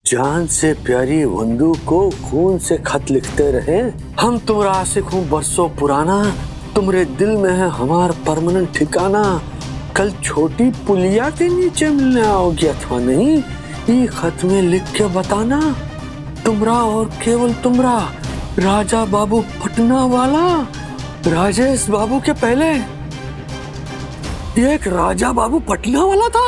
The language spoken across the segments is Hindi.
जान से प्यारी बंदूक को खून से खत लिखते रहे। हम तुम्हारा आशिक हूँ बरसों पुराना, तुम्हारे दिल में है हमार परमानेंट ठिकाना। कल छोटी पुलिया के नीचे मिलने आओगे अथवा नहीं, ये खत में लिख के बताना। तुमरा और केवल तुमरा, राजा बाबू पटना वाला। राजेश बाबू के पहले ये एक राजा बाबू पटना वाला था।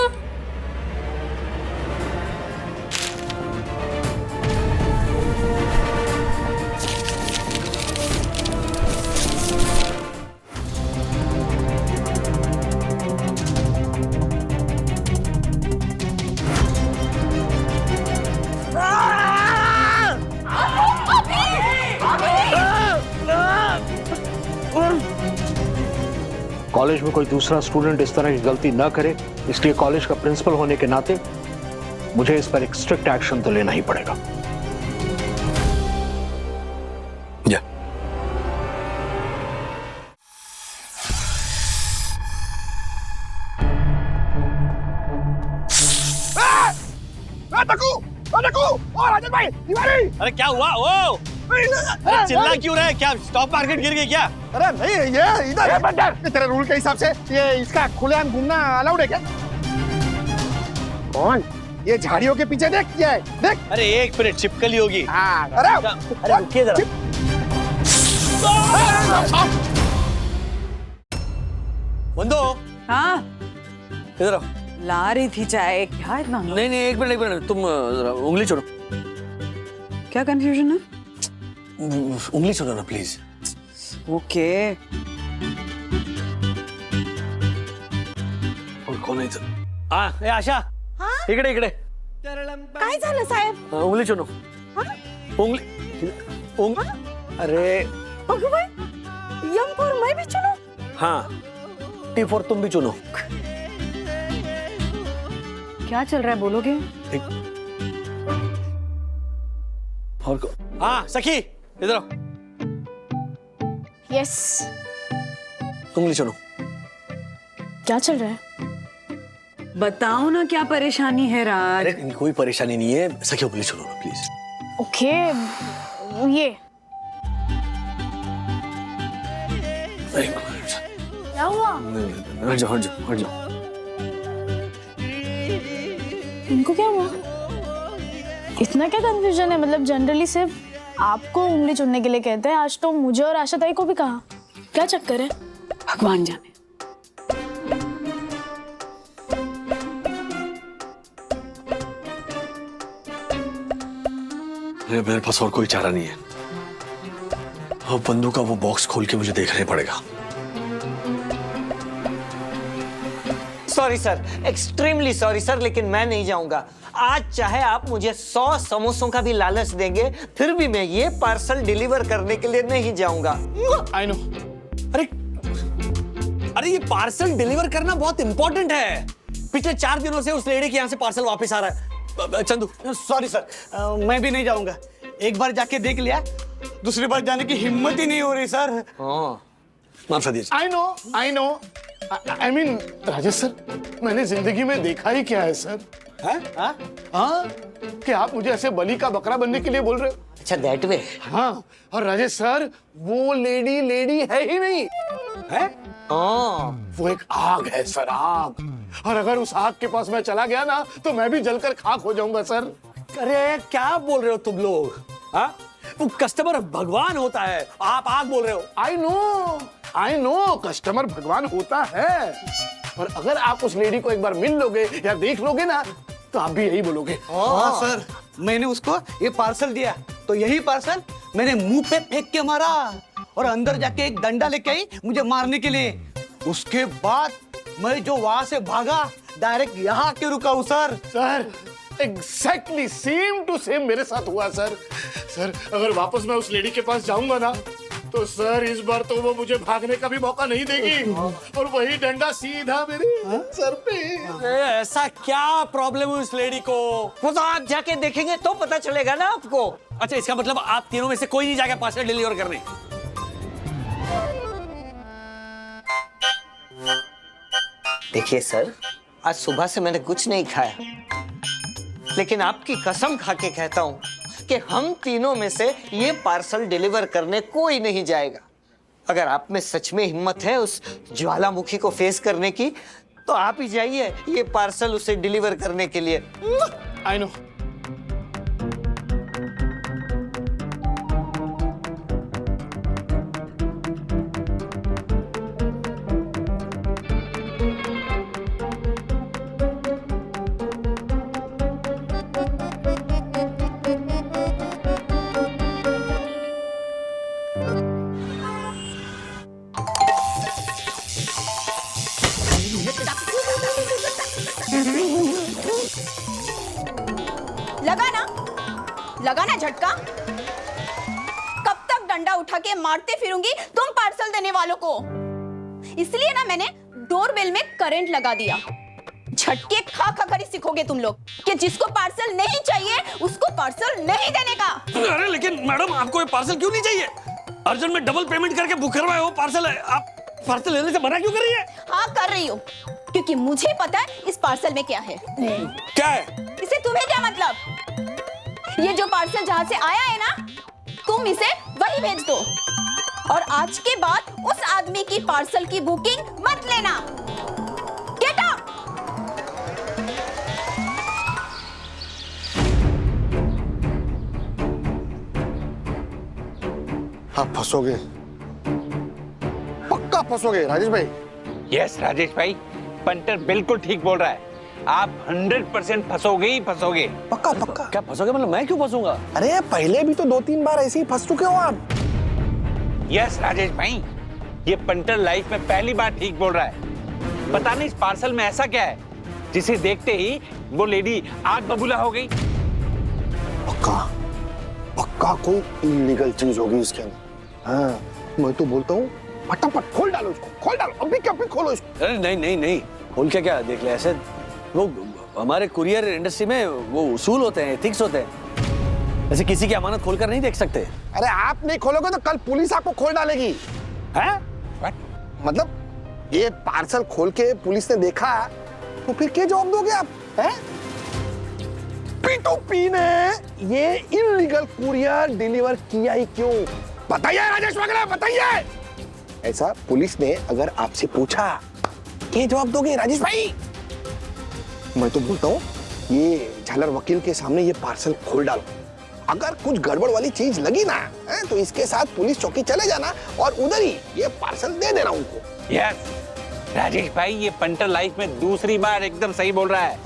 कॉलेज में कोई दूसरा स्टूडेंट इस तरह की गलती ना करे, इसलिए कॉलेज का प्रिंसिपल होने के नाते मुझे इस पर एक स्ट्रिक्ट एक्शन तो लेना ही पड़ेगा। अरे क्या हुआ? ओ अरे चिल्ला क्यों रहा है? क्या स्टॉक मार्केट गिर गई क्या? अरे नहीं, ये इधर बंदर, तेरे रूल के हिसाब से ये इसका खुलेआम घूमना अलाउड है क्या? कौन? ये झाड़ियों के पीछे देख क्या है? देख। अरे एक मिनट, छिपकली होगी। अरे रुकिए जरा। बंदो, हाँ इधर आओ। ला रही थी चाय। क्या इतना? नहीं नहीं, एक मिनट, तुम जरा उंगली छोड़ो। क्या कंफ्यूजन है? उंगली छोड़ो ना प्लीज। ओके। और कौन है इधर? आशा, इकडे इकडे। काय झालं साहेब? उंगली छोड़ो। अरे अगं बाई, यम फॉर मैं भी चुनो। हाँ, टी फॉर तुम भी चुनो। क्या चल रहा है बोलोगे? और हाँ सखी, इधर आओ। यस। उंगली छोड़ो। क्या चल रहा है? बताओ ना क्या परेशानी है राज? अरे कोई परेशानी नहीं है, सखी उंगली छोड़ो ना प्लीज। ओके, ये क्या हुआ? हट जाओ हट जाओ हट जाओ। इनको क्या हुआ? इतना क्या कंफ्यूजन है? मतलब जनरली सिर्फ आपको उंगली चुनने के लिए कहते हैं, आज तो मुझे और आशा ताई को भी कहा। क्या चक्कर है? भगवान जाने। मेरे पास और कोई चारा नहीं है। वो बंदूक का वो बॉक्स खोल के मुझे देखना पड़ेगा। Sorry sir, extremely sorry sir, लेकिन मैं नहीं जाऊंगा। आज चाहे आप मुझे 100 समोसों का भी लालच देंगे, फिर भी मैं ये पार्सल डिलीवर करने के लिए नहीं जाऊंगा। I know. अरे ये पार्सल डिलीवर करना बहुत इंपॉर्टेंट है। पिछले 4 दिनों से उस लेडी के यहाँ से पार्सल वापस आ रहा है। चंदू। सॉरी सर, मैं भी नहीं जाऊंगा। एक बार जाके देख लिया, दूसरी बार जाने की हिम्मत ही नहीं हो रही सर। माफ कर दीजिए। I know I mean Rajesh sir, मैंने जिंदगी में देखा ही क्या है सर? हाँ, कि आप मुझे ऐसे बलि का बकरा बनने के लिए बोल रहे हो? अच्छा दैट वे। हाँ, और राजेश सर वो लेडी है ही नहीं है। वो एक आग है सर, आग। और अगर उस आग के पास मैं चला गया ना, तो मैं भी जलकर खाक हो जाऊंगा सर। अरे क्या बोल रहे हो तुम लोग? हाँ, वो कस्टमर भगवान होता है, आप आग बोल रहे हो। आई नो कस्टमर भगवान होता है, और अगर आप उस लेडी को एक बार मिल लोगे या देख लोगे ना, तो आप भी यही बोलोगे। हाँ सर, मैंने उसको ये पार्सल दिया, तो यही पार्सल मैंने मुंह पे फेंक के मारा, और अंदर जाके एक डंडा लेके आई मुझे मारने के लिए। उसके बाद मैं जो वहां से भागा, डायरेक्ट यहाँ आके रुका हूँ sir. Sir exactly same to same मेरे साथ हुआ सर। सर अगर वापस मैं उस लेडी के पास जाऊंगा ना, तो सर इस बार तो वो मुझे भागने का भी मौका नहीं देगी, और वही डंडा सीधा मेरे सर पे। ऐसा क्या प्रॉब्लम है उस लेडी को? वो तो आप जाके देखेंगे तो पता चलेगा ना आपको। अच्छा, इसका मतलब आप तीनों में से कोई नहीं जाएगा पार्सल डिलीवर करने? देखिए सर, आज सुबह से मैंने कुछ नहीं खाया, लेकिन आपकी कसम खा के कहता हूं कि हम तीनों में से ये पार्सल डिलीवर करने कोई नहीं जाएगा। अगर आप में सच में हिम्मत है उस ज्वालामुखी को फेस करने की, तो आप ही जाइए ये पार्सल उसे डिलीवर करने के लिए। I know. लगा ना झटका। कब तक डंडा उठा के मारते फिरूंगी तुम पार्सल देने वालों को? इसलिए ना मैंने डोरबेल में करंट लगा दिया। झटके खा खा कर ही सीखोगे तुम लोग कि जिसको पार्सल नहीं चाहिए उसको पार्सल नहीं देने का। अरे लेकिन मैडम, आपको ये पार्सल क्यों नहीं चाहिए? अर्जेंट में डबल पेमेंट करके बुक करवाए हो पार्सल है, आप पार्सल लेने से मना क्यों कर रही है? हाँ कर रही हूँ, क्योंकि मुझे पता है इस पार्सल में क्या है। क्या है? इसे तुम्हें क्या मतलब? ये जो पार्सल जहां से आया है ना, तुम इसे वही भेज दो और आज के बाद उस आदमी की पार्सल की बुकिंग मत लेना। Get out. आप फंसोगे, पक्का फंसोगे राजेश भाई। यस राजेश भाई, पंटर बिल्कुल ठीक बोल रहा है। आप 100% फंसोगे ही फंसोगे। पक्का पक्का। क्या फंसोगे? मतलब मैं क्यों फंसूंगा? अरे पहले भी तो 2-3 बार ऐसे ही फंस चुके हो आप। यस राजेश भाई, ये पंटर लाइफ में पहली बार ठीक बोल रहा है। पता नहीं इस पार्सल में ऐसा क्या है जिसे देखते ही वो लेडी आग बबूला हो गई। पक्का पक्का कोई इलीगल चीज होगी इसके अंदर। हाँ, मैं तो बोलता हूँ फटाफट खोल डालो इसको, खोल डालो, अभी क्या अभी खोलो इसको। अरे नहीं नहीं नहीं, खोल के क्या देख ले? ऐसे वो हमारे कुरियर इंडस्ट्री में वो उसूल होते हैं, एथिक्स होते हैं। ऐसे किसी की अमानत खोलकर नहीं देख सकते। अरे आप नहीं खोलोगे तो कल पुलिस आपको खोल डालेगी। हैं? मतलब ये पार्सल खोल के पुलिस ने देखा तो फिर क्या जवाब दोगे आप? हैं? P2P ने ये इलीगल कुरियर डिलीवर किया ही क्यों? बताइए राजेश वागले, बताइए। ऐसा पुलिस ने अगर आपसे पूछा, क्या जवाब दोगे राजेश भाई? मैं तो बोलता हूँ ये झालर वकील के सामने ये पार्सल खोल डालो। अगर कुछ गड़बड़ वाली चीज लगी ना तो इसके साथ पुलिस चौकी चले जाना और उधर ही ये पार्सल दे देना उनको। यस राजेश भाई, ये पंटर लाइफ में दूसरी बार एकदम सही बोल रहा है।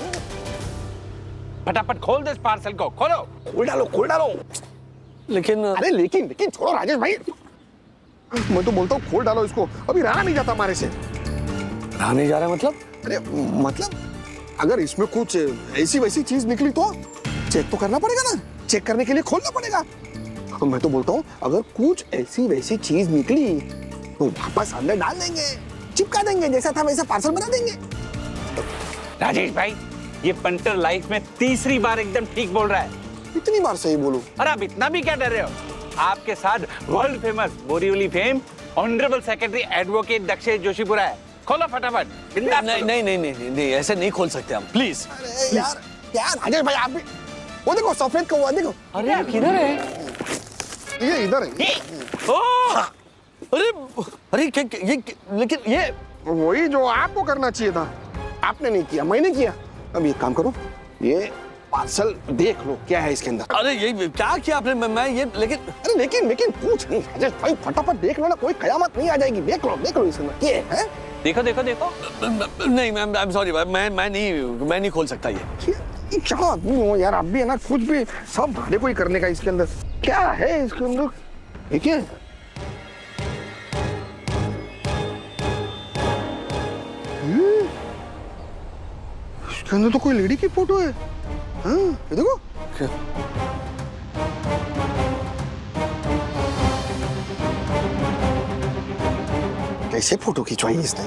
फटाफट खोल दे इस पार्सल को, खोलो। खोल डालो, खोल डालो। लेकिन अरे लेकिन लेकिन छोड़ो राजेश भाई, मैं तो बोलता हूँ खोल डालो इसको, अभी रहा नहीं जाता हमारे से। रहा नहीं जा रहा मतलब? अरे मतलब अगर इसमें कुछ ऐसी वैसी चीज निकली तो चेक तो करना पड़ेगा ना, चेक करने के लिए खोलना पड़ेगा। तो मैं तो बोलता हूँ अगर कुछ ऐसी वैसी चीज निकली तो वापस अंदर डाल देंगे, चिपका देंगे, जैसा था वैसा पार्सल बना देंगे। राजेश भाई, ये पंटर लाइफ में तीसरी बार एकदम ठीक बोल रहा है। इतनी बार सही बोलूं? और आप इतना भी क्या डर रहे हो? आपके साथ world famous Borivali fame honourable secretary advocate Dakshesh Joshipura है। खोलो फटाफट। नहीं नहीं नहीं नहीं नहीं, ऐसे नहीं खोल सकते हम, प्लीज। अरे यार क्या राजेश भाई, आप भी वो देखो सफेद का, वो देखो। अरे किधर है ये इधर है। अरे अरे ये लेकिन ये वही जो आपको करना चाहिए था, आपने नहीं किया, मैंने किया। अब एक काम करो, ये पार्सल देख लो क्या है इसके अंदर। अरे ये क्या किया आपने? मैं ये लेकिन अरे लेकिन कुछ नहीं राजेश भाई, फटाफट देख लो ना, कोई कयामत नहीं आ जाएगी। देख लो इसके अंदर क्या है। देखो देखो देखो। नहीं मैम, आई एम सॉरी, मैं नहीं खोल सकता ये। क्या आदमी हो यार आप भी, है ना, कुछ भी सब भाड़े को ही करने का। इसके अंदर क्या है? इसके अंदर देखिए, इसके अंदर तो कोई लेडी की फोटो है। हाँ, ये देखो। कैसे फोटो खिंचवाई इसने?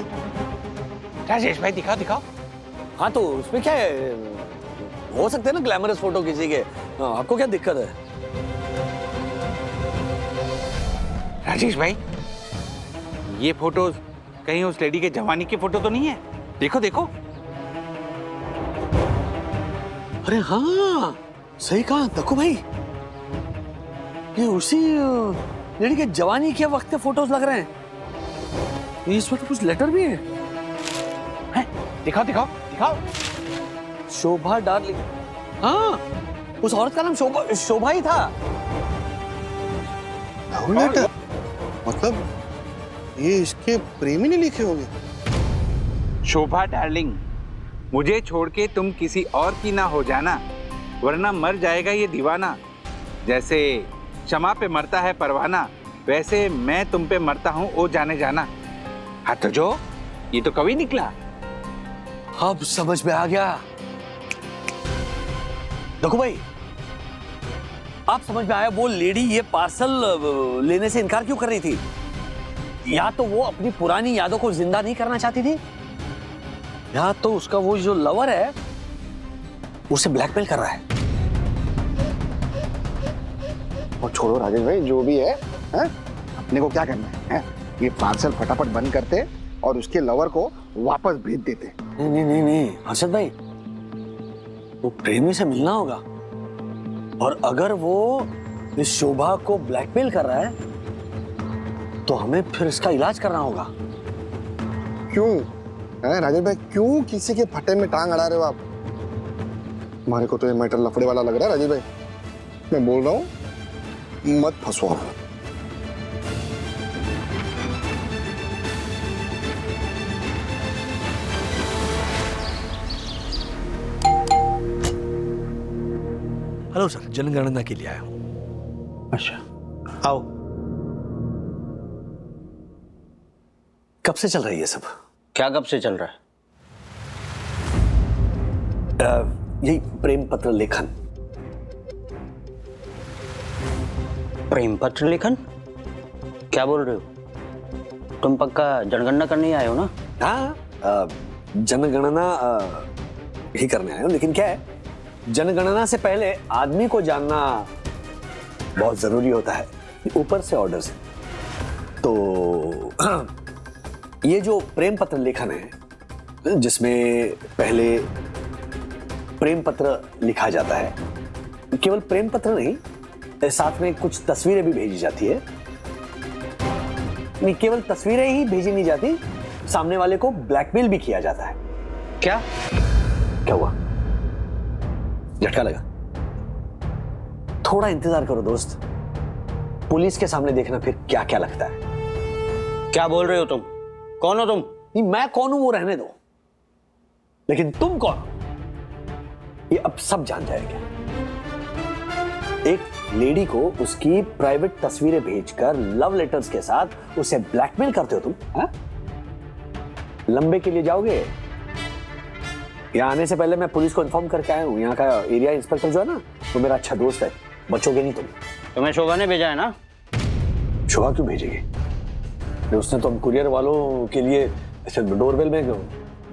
राजेश भाई दिखाओ दिखाओ। हाँ तो उसमें क्या है, हो सकते हैं ना ग्लैमरस फोटो किसी के। आपको क्या दिक्कत है? राजेश भाई, ये फोटो कहीं उस लेडी के जवानी की फोटो तो नहीं है? देखो देखो। अरे हाँ, सही कहा देखो भाई, ये उसी लड़की के जवानी के वक्त के फोटोज लग रहे हैं। इसमें तो कुछ लेटर भी है। दिखाओ दिखाओ दिखाओ। शोभा डार्लिंग, हाँ उस औरत का नाम शोभा ही था। लेटर मतलब ये इसके प्रेमी ने लिखे होंगे। शोभा डार्लिंग, मुझे छोड़ के तुम किसी और की ना हो जाना, वरना मर जाएगा ये दीवाना। जैसे शमा पे मरता है परवाना, वैसे मैं तुम पे मरता हूँ ओ जाने जाना। हाँ तो जो ये तो कवि निकला। अब समझ में आ गया। देखो भाई, आप समझ में आया वो लेडी ये पार्सल लेने से इनकार क्यों कर रही थी? या तो वो अपनी पुरानी यादों को जिंदा नहीं करना चाहती थी, या तो उसका वो जो लवर है उसे ब्लैकमेल कर रहा है। और छोड़ो राजेश भाई, जो भी है, अपने को क्या करना है? ये पार्सल फटाफट बंद करते और उसके लवर को वापस भेज देते। नहीं नहीं नहीं नहीं हर्षद भाई, वो प्रेमी से मिलना होगा, और अगर वो इस शोभा को ब्लैकमेल कर रहा है तो हमें फिर इसका इलाज करना होगा। क्यों राजेश भाई, क्यों किसी के फटे में टांग अड़ा रहे हो आप? हमारे को तो ये मैटर लफड़े वाला लग रहा है राजेश भाई। मैं बोल रहा हूँ, मत फंसो। हेलो सर, जनगणना के लिए आया हूँ। अच्छा आओ। कब से चल रही है सब? क्या कब से चल रहा है? यही प्रेम पत्र लेखन। प्रेम पत्र लेखन? क्या बोल रहे हो? तुम पक्का जनगणना करने आए हो ना? हाँ, जनगणना ही करने आया हूँ, लेकिन क्या है, जनगणना से पहले आदमी को जानना बहुत जरूरी होता है, ऊपर से ऑर्डर से। तो ये जो प्रेम पत्र लेखन है, जिसमें पहले प्रेम पत्र लिखा जाता है, केवल प्रेम पत्र नहीं, साथ में कुछ तस्वीरें भी भेजी जाती है। नहीं, केवल तस्वीरें ही भेजी नहीं जाती, सामने वाले को ब्लैकमेल भी किया जाता है। क्या क्या हुआ? झटका लगा? थोड़ा इंतजार करो दोस्त, पुलिस के सामने देखना फिर क्या क्या लगता है। क्या बोल रहे हो तुम? कौन हो तुम? नहीं, मैं कौन हूं वो रहने दो, लेकिन तुम कौन हो ये अब सब जान जाएंगे। एक लेडी को उसकी प्राइवेट तस्वीरें भेजकर लव लेटर्स के साथ उसे ब्लैकमेल करते हो तुम, हा? लंबे के लिए जाओगे? यहाँ आने से पहले मैं पुलिस को इन्फॉर्म करके आया हूँ। यहाँ का एरिया इंस्पेक्टर जो है ना, वो मेरा अच्छा दोस्त है, बचोगे नहीं तुम। तुम्हें शोभा ने भेजा है ना? शोभा क्यों भेजेगी? उसने तो कुरियर वालों के लिए ऐसे डोरबेल में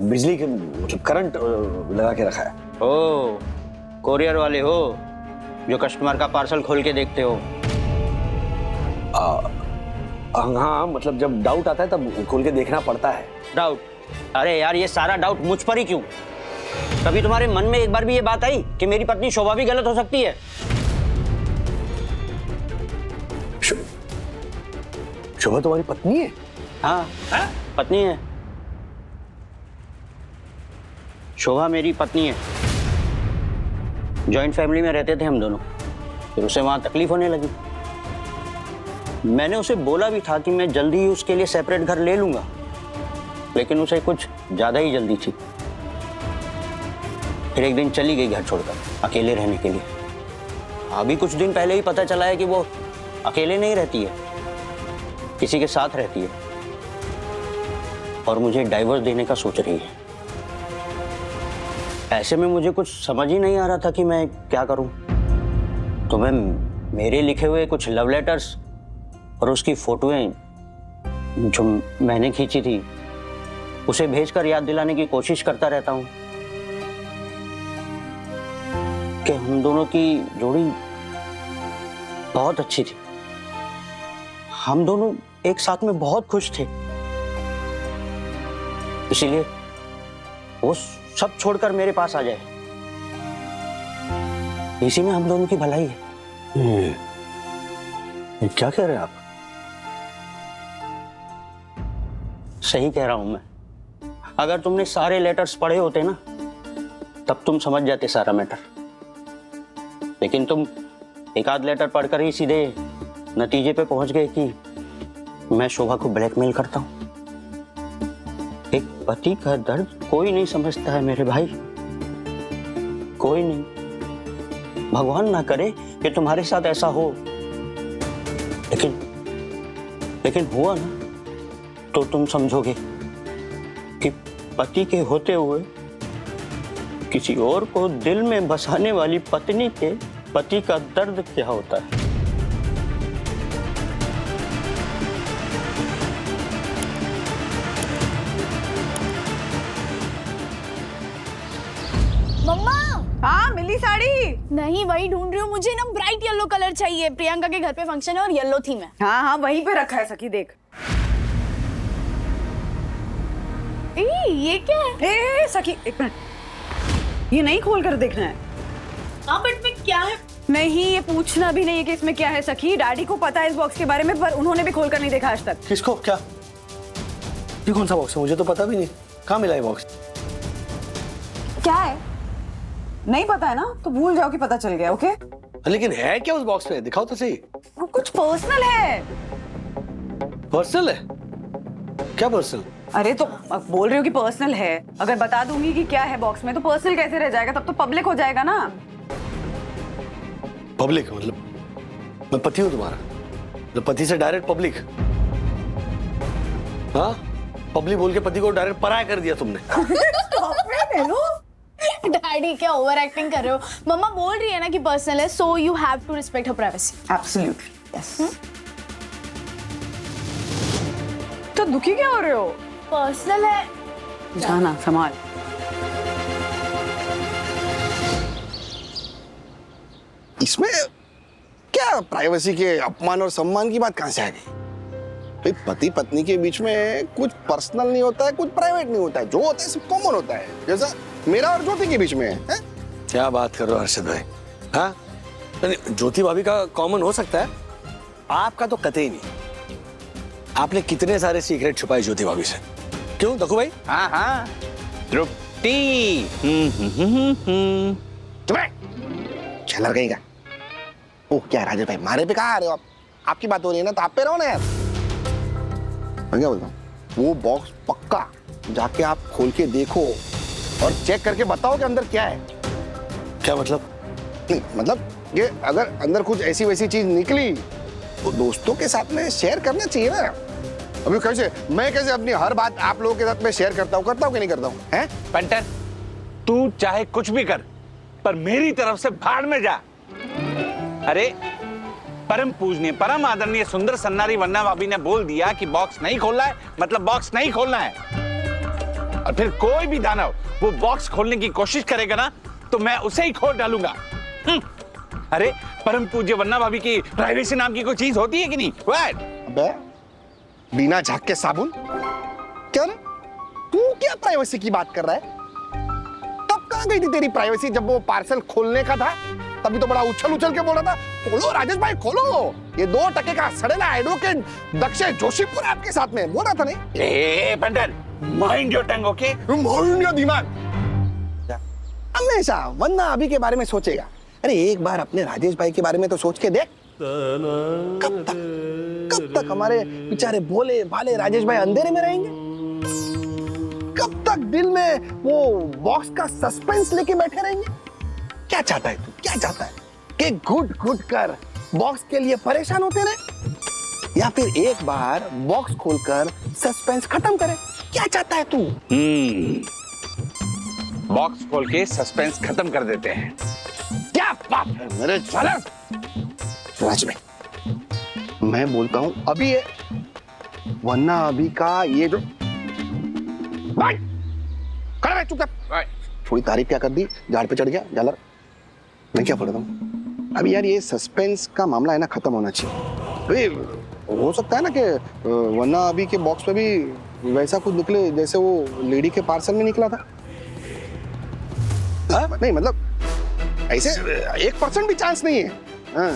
बिजली के मतलब करंट लगा के रखा है। ओ, कोरियर वाले हो जो कस्टमर का पार्सल खोल के देखते हो? हाँ, मतलब जब डाउट आता है तब खोल के देखना पड़ता है। डाउट? अरे यार, ये सारा डाउट मुझ पर ही क्यों? कभी तुम्हारे मन में एक बार भी ये बात आई कि मेरी पत्नी शोभा भी गलत हो सकती है? शोभा तुम्हारी पत्नी है? हाँ, पत्नी है। शोभा मेरी पत्नी है। जॉइंट फैमिली में रहते थे हम दोनों, फिर उसे वहां तकलीफ होने लगी। मैंने उसे बोला भी था कि मैं जल्दी ही उसके लिए सेपरेट घर ले लूंगा, लेकिन उसे कुछ ज्यादा ही जल्दी थी। फिर एक दिन चली गई घर छोड़कर अकेले रहने के लिए। अभी कुछ दिन पहले ही पता चला है कि वो अकेले नहीं रहती है, किसी के साथ रहती है, और मुझे डाइवोर्स देने का सोच रही है। ऐसे में मुझे कुछ समझ ही नहीं आ रहा था कि मैं क्या करूं। तो मैं मेरे लिखे हुए कुछ लव लेटर्स और उसकी फोटोएं जो मैंने खींची थी उसे भेजकर याद दिलाने की कोशिश करता रहता हूं कि हम दोनों की जोड़ी बहुत अच्छी थी। हम दोनों एक साथ में बहुत खुश थे। इसीलिए वो सब छोड़कर मेरे पास आ जाए। इसी में हम दोनों की भलाई है। ये क्या कह रहे हैं आप? सही कह रहा हूं मैं। अगर तुमने सारे लेटर्स पढ़े होते ना तब तुम समझ जाते सारा मैटर, लेकिन तुम एक आध लेटर पढ़कर ही सीधे नतीजे पे पहुंच गए कि मैं शोभा को ब्लैकमेल करता हूं। एक पति का दर्द कोई नहीं समझता है मेरे भाई, कोई नहीं। भगवान ना करे कि तुम्हारे साथ ऐसा हो, लेकिन हुआ ना तो तुम समझोगे कि पति के होते हुए किसी और को दिल में बसाने वाली पत्नी के पति का दर्द क्या होता है। मम्मा। हाँ मिली साड़ी। नहीं वही ढूंढ रही हूँ, मुझे ना ब्राइट येलो कलर चाहिए। प्रियंका के घर पे फंक्शन है और येलो थीम है। हाँ हाँ वहीं पे रखा है सखी, देख। ये क्या है? ए सखी एक मिनट, ये नहीं खोल कर देखना है। हाँ बट में क्या है? नहीं ये पूछना भी नहीं है कि इसमें क्या है सखी। डैडी को पता है इस बॉक्स के बारे में, पर उन्होंने भी खोल कर नहीं देखा आज तक। किसको क्या? ये कौन सा बॉक्स है? मुझे तो पता भी नहीं। कहाँ मिला ये बॉक्स? क्या है नहीं पता है ना, तो भूल जाओ कि पता चल गया। ओके लेकिन है क्या उस बॉक्स में? दिखाओ तो सही। वो कुछ पर्सनल है। पर्सनल है? क्या पर्सनल? अरे तो अब बोल रही हो कि पर्सनल है, अगर बता दूंगी कि क्या है बॉक्स में तो पर्सनल कैसे रह जाएगा, तब तो पब्लिक हो जाएगा ना। पब्लिक मतलब मैं पति हूं तुम्हारा, तो पति से डायरेक्ट पब्लिक? हाँ, पब्लिक बोल के पति को डायरेक्ट पराया कर दिया तुमने। डैडी क्या ओवर एक्टिंग कर रहे हो? मम्मा बोल रही है ना कि पर्सनल है, so you have to respect her privacy. Absolutely yes. तो दुखी क्या हो रहे हो? पर्सनल है। जाना संभाल। इसमें क्या प्राइवेसी के अपमान और सम्मान की बात कहां से आ गई? भाई पति पत्नी के बीच में कुछ पर्सनल नहीं होता है, कुछ प्राइवेट नहीं होता है। जो होता है सब कॉमन होता है, जैसा मेरा और ज्योति के बीच में है? क्या बात कर रहे हो हर्षद भाई? हाँ, ज्योति भाभी का कॉमन हो सकता है, आपका तो कतई नहीं। आपने कितने सारे सीक्रेट छुपाए ज्योति भाभी से। क्यों दखू भाई? हाँ हाँ, तृप्ति। छलर गई का। ओह क्या राजेश भाई, मारे पे कहाँ आ रहे हो आप? आपकी बात हो रही है ना तो आप पे रहो ना यार। मैं क्या बोलता हूँ, वो बॉक्स पक्का जाके आप खोल के देखो और चेक करके बताओ कि अंदर क्या है। क्या मतलब? नहीं मतलब ये अगर अंदर कुछ ऐसी वैसी चीज निकली तो दोस्तों के साथ में शेयर करना चाहिए ना। अभी कैसे मैं कैसे अपनी हर बात आप लोगों के साथ में शेयर करता हूँ कि नहीं करता हूँ? हैं पंटर, तू चाहे कुछ भी कर पर मेरी तरफ से भाड़ में जा। अरे परम पूजनीय परम आदरणीय सुंदर सन्नारी वन्ना भाभी ने बोल दिया कि बॉक्स नहीं खोलना है, मतलब बॉक्स नहीं खोलना है। और फिर कोई भी दानव वो बॉक्स खोलने की कोशिश करेगा ना तो मैं उसे ही खोल डालूंगा। अरे परम पूज्य वन्ना भाभी की प्राइवेसी नाम की कोई चीज होती है कि नहीं? अबे बिना झाग के साबुन? क्या रे? तू क्या प्राइवेसी की बात कर रहा है? तब कहां गई थी तेरी प्राइवेसी जब वो पार्सल खोलने का था? तभी तो बड़ा उछल के बोल रहा था खोलो राजेश भाई खोलो, ये 2 टके का सड़ेला एडवोकेट दक्षे जोशीपुर आपके साथ में बोल रहा था नहीं? A punter, mind your tongue, okay? Mind your दिमाग। हमेशा वन्ना अभी के बारे में सोचेगा। अरे एक बार अपने राजेश भाई के बारे में तो सोच के देख। कब तक हमारे बेचारे भोले भाले राजेश भाई अंधेरे में रहेंगे? कब तक दिल में वो बॉक्स का सस्पेंस लेके बैठे रहेंगे? क्या चाहता है तू? क्या चाहता है कि घुट कर बॉक्स के लिए परेशान होते रहे, या फिर एक बार बॉक्स खोलकर सस्पेंस खत्म करे? क्या चाहता है तू? बॉक्स खोल के सस्पेंस खत्म कर देते हैं। क्या बात है मेरे चालक राज में। मैं बोलता हूं अभी है, वरना अभी का ये जो चुपचाप थोड़ी तारीफ क्या कर दी, झाड़ पे चढ़ गया झालर। मैं क्या पढ़ता हूँ अभी यार, ये सस्पेंस का मामला है ना खत्म होना चाहिए। हो सकता है ना कि वरना अभी के बॉक्स पे भी वैसा कुछ निकले जैसे वो लेडी के पार्सल में निकला था। नहीं मतलब ऐसे 1% भी चांस नहीं है। हाँ,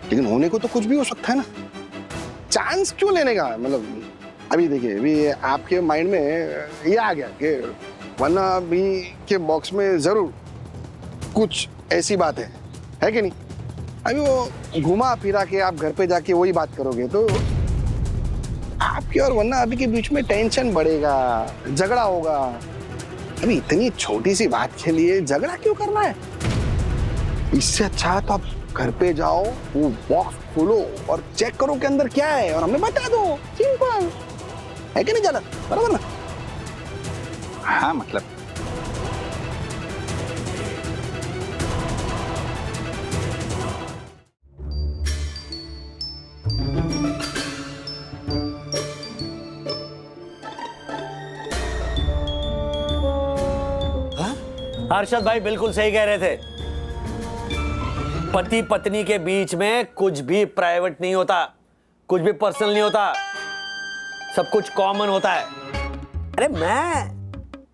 लेकिन होने को तो कुछ भी हो सकता है ना। चांस क्यों लेने का, मतलब अभी देखिए, अभी आपके माइंड में ये आ गया कि वरना अभी के बॉक्स में जरूर कुछ ऐसी बात है कि नहीं। अभी वो घुमा फिरा के आप घर पे जाके वही बात करोगे तो आपके और वरना अभी के बीच में टेंशन बढ़ेगा, झगड़ा होगा। अभी इतनी छोटी सी बात के लिए झगड़ा क्यों करना है? इससे अच्छा तो आप घर पे जाओ, वो बॉक्स खोलो और चेक करो के अंदर क्या है और हमें बता दो। सिंपल है कि नहीं जाना, बराबर ना? हाँ मतलब हर्षद भाई बिल्कुल सही कह रहे थे। पति पत्नी के बीच में कुछ भी प्राइवेट नहीं होता, कुछ भी पर्सनल नहीं होता, सब कुछ कॉमन होता है। अरे मैं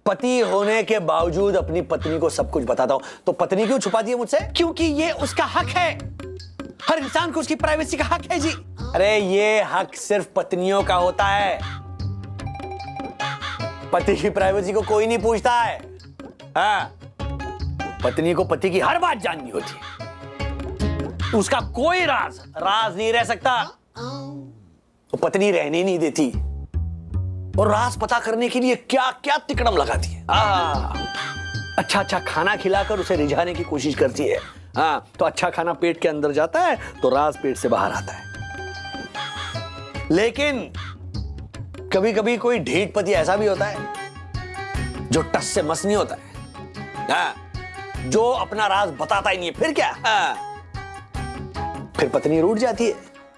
पति होने के बावजूद अपनी पत्नी को सब कुछ बताता हूं, तो पत्नी क्यों छुपाती है मुझसे? क्योंकि ये उसका हक है। हर इंसान को उसकी प्राइवेसी का हक है जी। अरे ये हक सिर्फ पत्नियों का होता है, पति की प्राइवेसी को कोई नहीं पूछता है। हाँ, पत्नी को पति की हर बात जाननी होती है, उसका कोई राज नहीं रह सकता, तो पत्नी रहने नहीं देती और राज पता करने के लिए क्या क्या तिकड़म लगाती है। अच्छा अच्छा खाना खिलाकर उसे रिझाने की कोशिश करती है। हाँ, तो अच्छा खाना पेट के अंदर जाता है तो राज पेट से बाहर आता है। लेकिन कभी कभी कोई ढीठ पति ऐसा भी होता है जो टस से मस नहीं होता है। हाँ, जो अपना राज बताता ही नहीं है। फिर क्या? फिर पत्नी रूठ जाती है,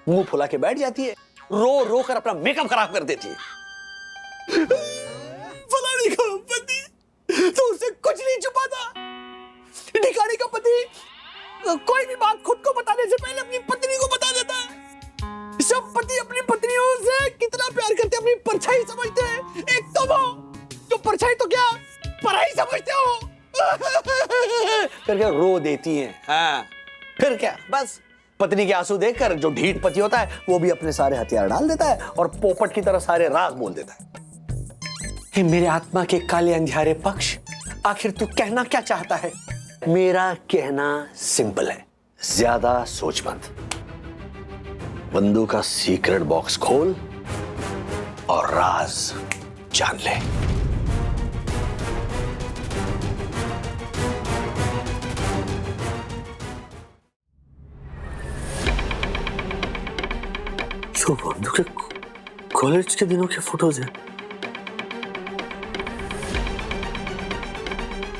मुंह फुला के बैठ जाती है, रो रो कर अपना मेकअप खराब कर देती है। फलानी का पति तो उसे कुछ नहीं छुपाता, ढिकाड़ी का पति कोई भी बात खुद को बताने से पहले अपनी पत्नी को बता देता है। सब पति अपनी पत्नियों से कितना प्यार करते हैं, अपनी परछाई समझते हैं। एक तो वो जो परछाई तो क्या पराई समझते हो। फिर क्या रो देती हैं। हाँ, फिर क्या, बस पत्नी के आंसू देखकर जो ढीठ पति होता है वो भी अपने सारे हथियार डाल देता है और पोपट की तरह सारे राज बोल देता है। हे मेरे आत्मा के काले अंधियारे पक्ष, आखिर तू कहना क्या चाहता है? मेरा कहना सिंपल है, ज्यादा सोच मत। बंदूक का सीक्रेट बॉक्स खोल और राज जान ले। जो बंधु के कॉलेज के दिनों के फोटोज हैं,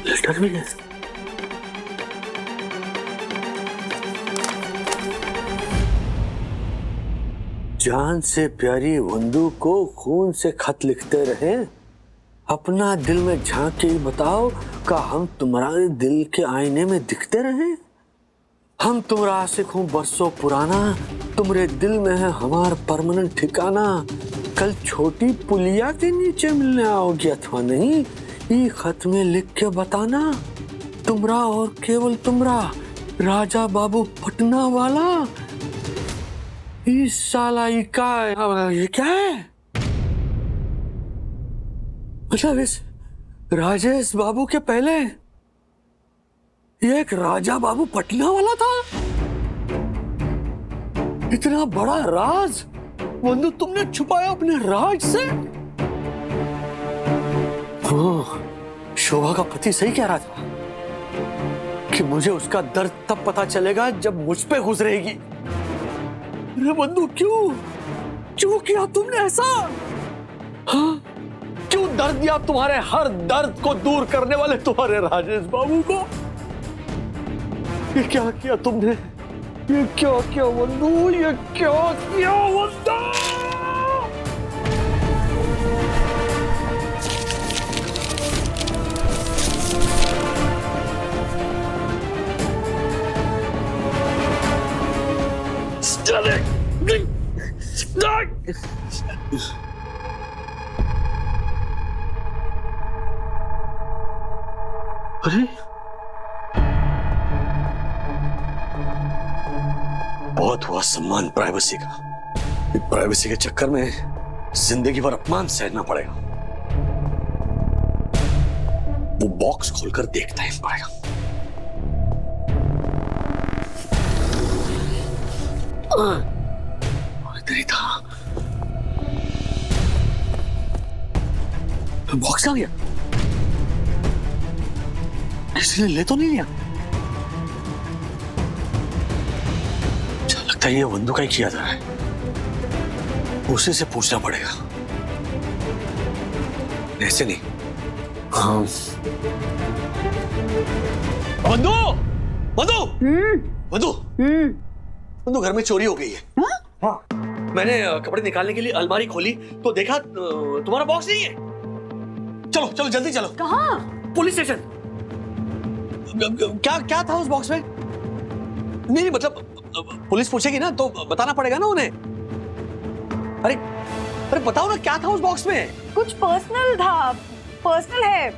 लेटर भी है। जान से प्यारी बंधु को खून से खत लिखते रहे, अपना दिल में झांक के बताओ का हम तुम्हारे दिल के आईने में दिखते रहे। हम तुम्हारा आशिक हूं बरसों पुराना, तुम्हारे दिल में है हमारा परमानेंट ठिकाना। कल छोटी पुलिया के नीचे मिलने आओगे अथवा नहीं, ये खत में लिख के बताना। तुम्हारा और केवल तुम्हारा राजा बाबू पटना वाला। इस साला ये क्या है? मतलब इस राजेश बाबू के पहले ये एक राजा बाबू पटना वाला था। इतना बड़ा राज बंधु तुमने छुपाया अपने राज से। वो शोभा का पति सही कह रहा था कि मुझे उसका दर्द तब पता चलेगा जब मुझ पे गुजरेगी। अरे बंधु क्यों किया तुमने ऐसा? हाँ? क्यों दर्द दिया तुम्हारे हर दर्द को दूर करने वाले तुम्हारे राजेश बाबू को? ये क्या किया तुमने? ये क्या किया बंधु? ये क्या किया बंधु? अरे बहुत हुआ सम्मान प्राइवेसी का। प्राइवेसी के चक्कर में जिंदगी भर अपमान सहना पड़ेगा। वो बॉक्स खोलकर देखता ही पड़ेगा। इधर ही था। बॉक्स आ गया। किसी ने ले तो नहीं लिया? लगता है ये वंदू का ही किया जा रहा है। उसी से पूछना पड़ेगा। ऐसे नहीं। हाँ। वंदू, वंदू, वंदू, वंदू, घर में चोरी हो गई है। हाँ। मैंने कपड़े निकालने के लिए अलमारी खोली तो देखा तुम्हारा बॉक्स नहीं है। चलो चलो जल्दी चलो। कहाँ? Police station. क्या क्या था उस बॉक्स में? नहीं मतलब पुलिस पूछेगी ना तो बताना पड़ेगा ना उन्हें। अरे अरे बताओ ना क्या था उस बॉक्स में? कुछ पर्सनल था। पर्सनल है।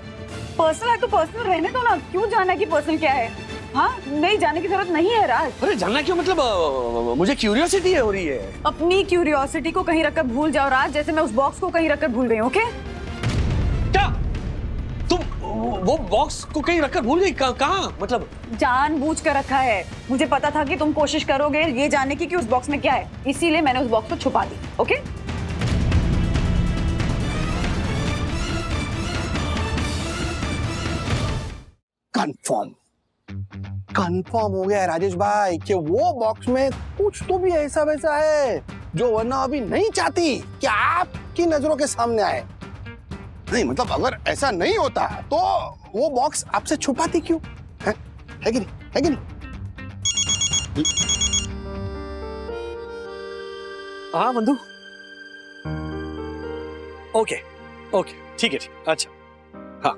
पर्सनल है तो पर्सनल रहने दो ना। क्यों जाना कि पर्सनल क्या है? हाँ, नहीं जाने की जरूरत नहीं है राज। अरे जानना क्यों? मतलब मुझे क्यूरियोसिटी हो रही है। अपनी क्यूरियोसिटी को कहीं रखकर भूल जाओ राज, जैसे मैं उस बॉक्स को कहीं रखकर भूल गई। ओके? क्या तुम वो बॉक्स को कहीं रखकर भूल गई? कहाँ? मतलब जानबूझ कर रखा है। मुझे पता था कि तुम कोशिश करोगे ये जानने की कि उस बॉक्स में क्या है, इसीलिए मैंने उस बॉक्स को छुपा दी। ओके? कंफर्म कंफर्म हो गया है राजेश भाई कि वो बॉक्स में कुछ तो भी ऐसा वैसा है जो वरना अभी नहीं चाहती कि आपकी नजरों के सामने आए। नहीं मतलब अगर ऐसा नहीं होता तो वो बॉक्स आपसे छुपाती क्यों? है कि नहीं? है कि नहीं? हाँ बंधु। ओके ओके ठीक है। अच्छा हाँ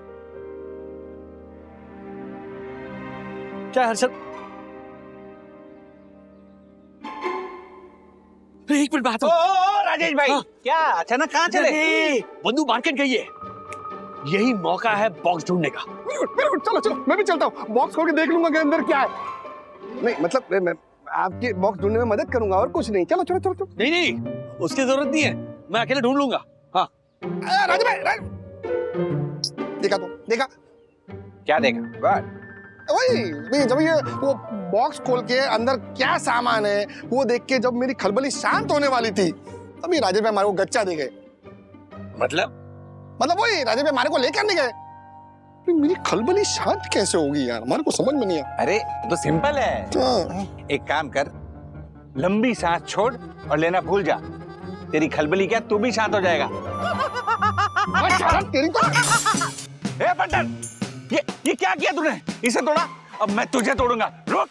क्या हर्षद? एक मिनट बात। राजेश भाई हाँ। क्या अचानक कहाँ चले? बंधु मार्केट गई है। यही मौका है बॉक्स ढूंढने का। चलो चलो मैं भी चलता हूँ। बॉक्स खोल के देख लूंगा कि अंदर क्या है। नहीं मतलब मैं आपकी बॉक्स ढूंढने में मदद करूंगा और कुछ नहीं। चलो चलो चलो चलो। नहीं नहीं उसकी जरूरत नहीं है, मैं अकेले ढूंढ लूंगा। हाँ राजू भाई देखा तो देखा क्या देखा? वही जब ये वो बॉक्स खोल के अंदर क्या सामान है वो देख के जब मेरी खलबली शांत होने वाली थी तभी राजेश भाई हमारे को गच्चा दे गए। मतलब वही राजेश भाई हमारे को लेकर नहीं गए। मेरी खलबली शांत कैसे होगी यार? हमारे को समझ में नहीं आया। अरे तो सिंपल है। हाँ। एक काम कर, लंबी सांस छोड़ और लेना भूल जा। तेरी खलबली क्या तू भी शांत हो जाएगा। तेरी तो ए बंटन, ये क्या किया तूने? इसे तोड़ा, अब मैं तुझे तोड़ूंगा। रुक।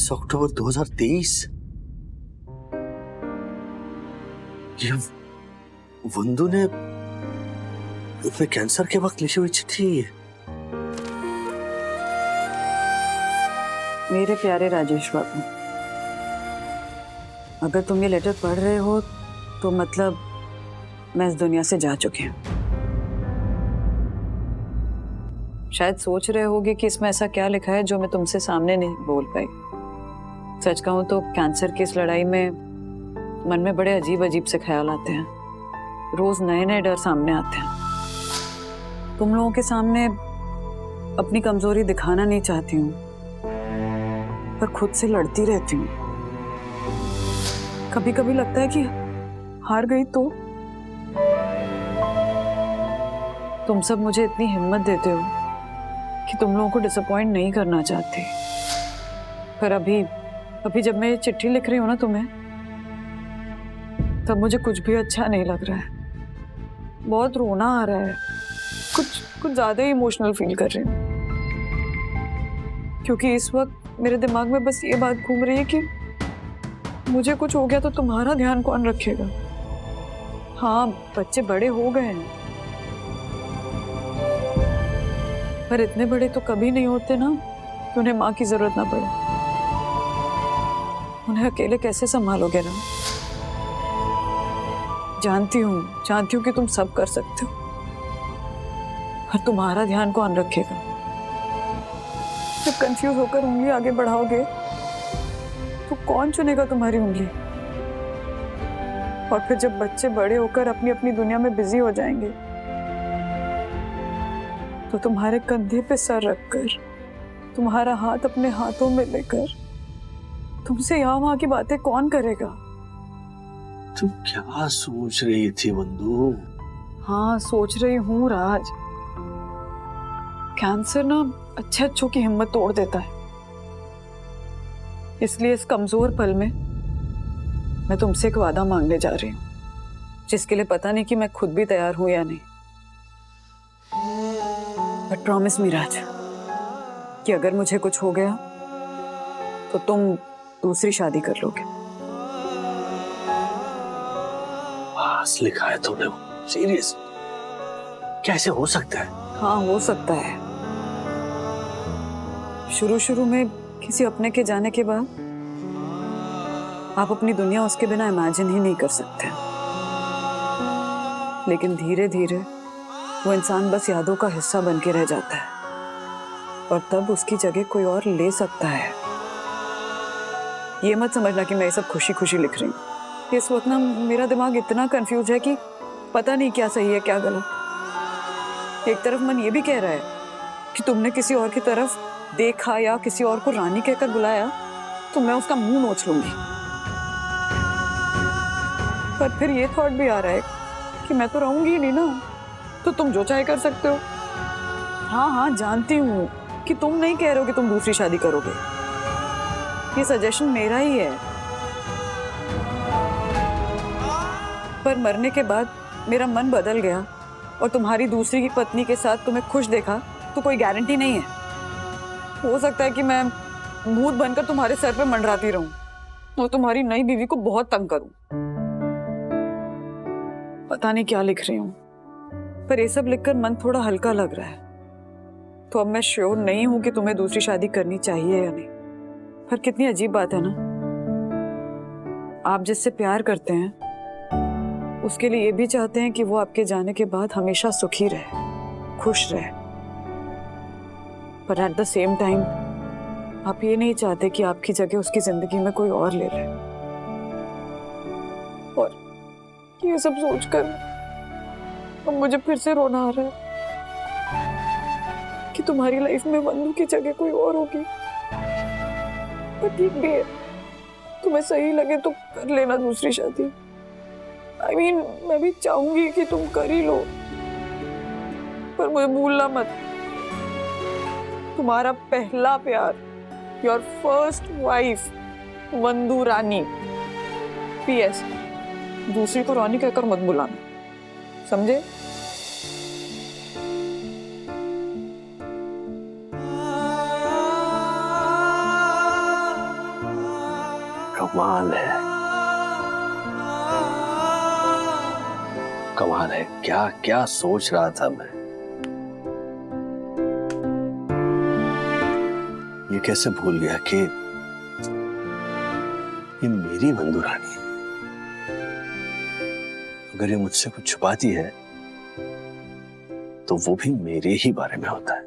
अक्टूबर 2023। ये वंदू ने अपने कैंसर के वक्त लिखी हुई चिट्ठी। मेरे प्यारे राजेश बाबू, अगर तुम ये लेटर पढ़ रहे हो तो मतलब मैं इस दुनिया से जा चुकी हूँ। शायद सोच रहे होगे कि इसमें ऐसा क्या लिखा है जो मैं तुमसे सामने नहीं बोल पाई। सच कहूं तो कैंसर की इस लड़ाई में मन में बड़े अजीब अजीब से ख्याल आते हैं। रोज नए नए डर सामने आते हैं। तुम लोगों के सामने अपनी कमजोरी दिखाना नहीं चाहती हूँ, पर खुद से लड़ती रहती हूँ। कभी कभी लगता है कि हार गई तो तुम सब मुझे इतनी हिम्मत देते हो कि तुम लोगों को डिसअपॉइंट नहीं करना चाहती। पर अभी जब मैं ये चिट्ठी लिख रही हूँ ना तुम्हें, तब मुझे कुछ भी अच्छा नहीं लग रहा है। बहुत रोना आ रहा है, कुछ ज्यादा ही इमोशनल फील कर रही हूँ, क्योंकि इस वक्त मेरे दिमाग में बस ये बात घूम रही है कि मुझे कुछ हो गया तो तुम्हारा ध्यान कौन रखेगा। हाँ, बच्चे बड़े हो गए हैं, पर इतने बड़े तो कभी नहीं होते ना कि उन्हें माँ की जरूरत ना पड़े। उन्हें अकेले कैसे संभालोगे ना? जानती हूँ कि तुम सब कर सकते हो, पर तुम्हारा ध्यान कौन रखेगा? जब कंफ्यूज होकर उंगली आगे बढ़ाओगे तो कौन चुनेगा तुम्हारी उंगली? और फिर जब बच्चे बड़े होकर अपनी अपनी दुनिया में बिजी हो जाएंगे तो तुम्हारे कंधे पे सर रखकर, तुम्हारा हाथ अपने हाथों में लेकर तुमसे यहाँ वहां की बातें कौन करेगा? तुम क्या सोच रही थी बंधु? हाँ, सोच रही हूँ राज। कैंसर ना अच्छों की हिम्मत तोड़ देता है। इसलिए इस कमजोर पल में मैं तुमसे एक वादा मांगने जा रही हूँ, जिसके लिए पता नहीं कि मैं खुद भी तैयार हूं या नहीं। बट प्रॉमिस मी राज कि अगर मुझे कुछ हो गया तो तुम दूसरी शादी कर लोगे। पास लिखा है तुमने? सीरियस? कैसे हो सकता है? हाँ, हो सकता है। शुरू में किसी अपने के जाने के बाद आप अपनी दुनिया उसके बिना इमेजिन ही नहीं कर सकते, लेकिन धीरे धीरे वो इंसान बस यादों का हिस्सा बन के रह जाता है, और तब उसकी जगह कोई और ले सकता है। ये मत समझना कि मैं ये सब खुशी खुशी लिख रही हूँ। इस वक्त ना मेरा दिमाग इतना कंफ्यूज है कि पता नहीं क्या सही है क्या गलत। एक तरफ मन ये भी कह रहा है कि तुमने किसी और की तरफ देखा या किसी और को रानी कहकर बुलाया तो मैं उसका मुंह नोच लूंगी, पर फिर ये थॉट भी आ रहा है कि मैं तो रहूंगी ही नहीं ना, तो तुम जो चाहे कर सकते हो। हाँ, जानती हूँ कि तुम नहीं कह रहे हो कि तुम दूसरी शादी करोगे। ये सजेशन मेरा ही है, पर मरने के बाद मेरा मन बदल गया और तुम्हारी दूसरी की पत्नी के साथ तुम्हें खुश देखा तो कोई गारंटी नहीं है। हो सकता है कि मैं भूत बनकर तुम्हारे सर पे मंडराती रहूं और तुम्हारी नई बीवी को बहुत तंग करूं। पता नहीं क्या लिख रही हूं, पर ये सब लिखकर मन थोड़ा हल्का लग रहा है। तो अब मैं श्योर नहीं हूं कि तुम्हें दूसरी शादी करनी चाहिए या नहीं। पर कितनी अजीब बात है ना, आप जिससे प्यार करते हैं उसके लिए ये भी चाहते हैं कि वो आपके जाने के बाद हमेशा सुखी रहे, खुश रहे, पर एट द सेम टाइम आप ये नहीं चाहते कि आपकी जगह उसकी जिंदगी में कोई और ले ले। और ये सब सोचकर अब मुझे फिर से रोना आ रहा है कि तुम्हारी लाइफ में बंधु की जगह कोई और होगी। पर ठीक भी है, तुम्हें सही लगे तो कर लेना दूसरी शादी। I mean, मैं भी चाहूंगी कि तुम कर ही लो, पर मुझे भूलना मत, तुम्हारा पहला प्यार, your first wife Vandu Rani. PS, दूसरी को रानी कहकर मत बुलाना, समझे? कमाल है, कमाल है। क्या क्या सोच रहा था मैं। ये कैसे भूल गया कि ये मेरी बंधु रानी है। अगर ये मुझसे कुछ छुपाती है तो वो भी मेरे ही बारे में होता है।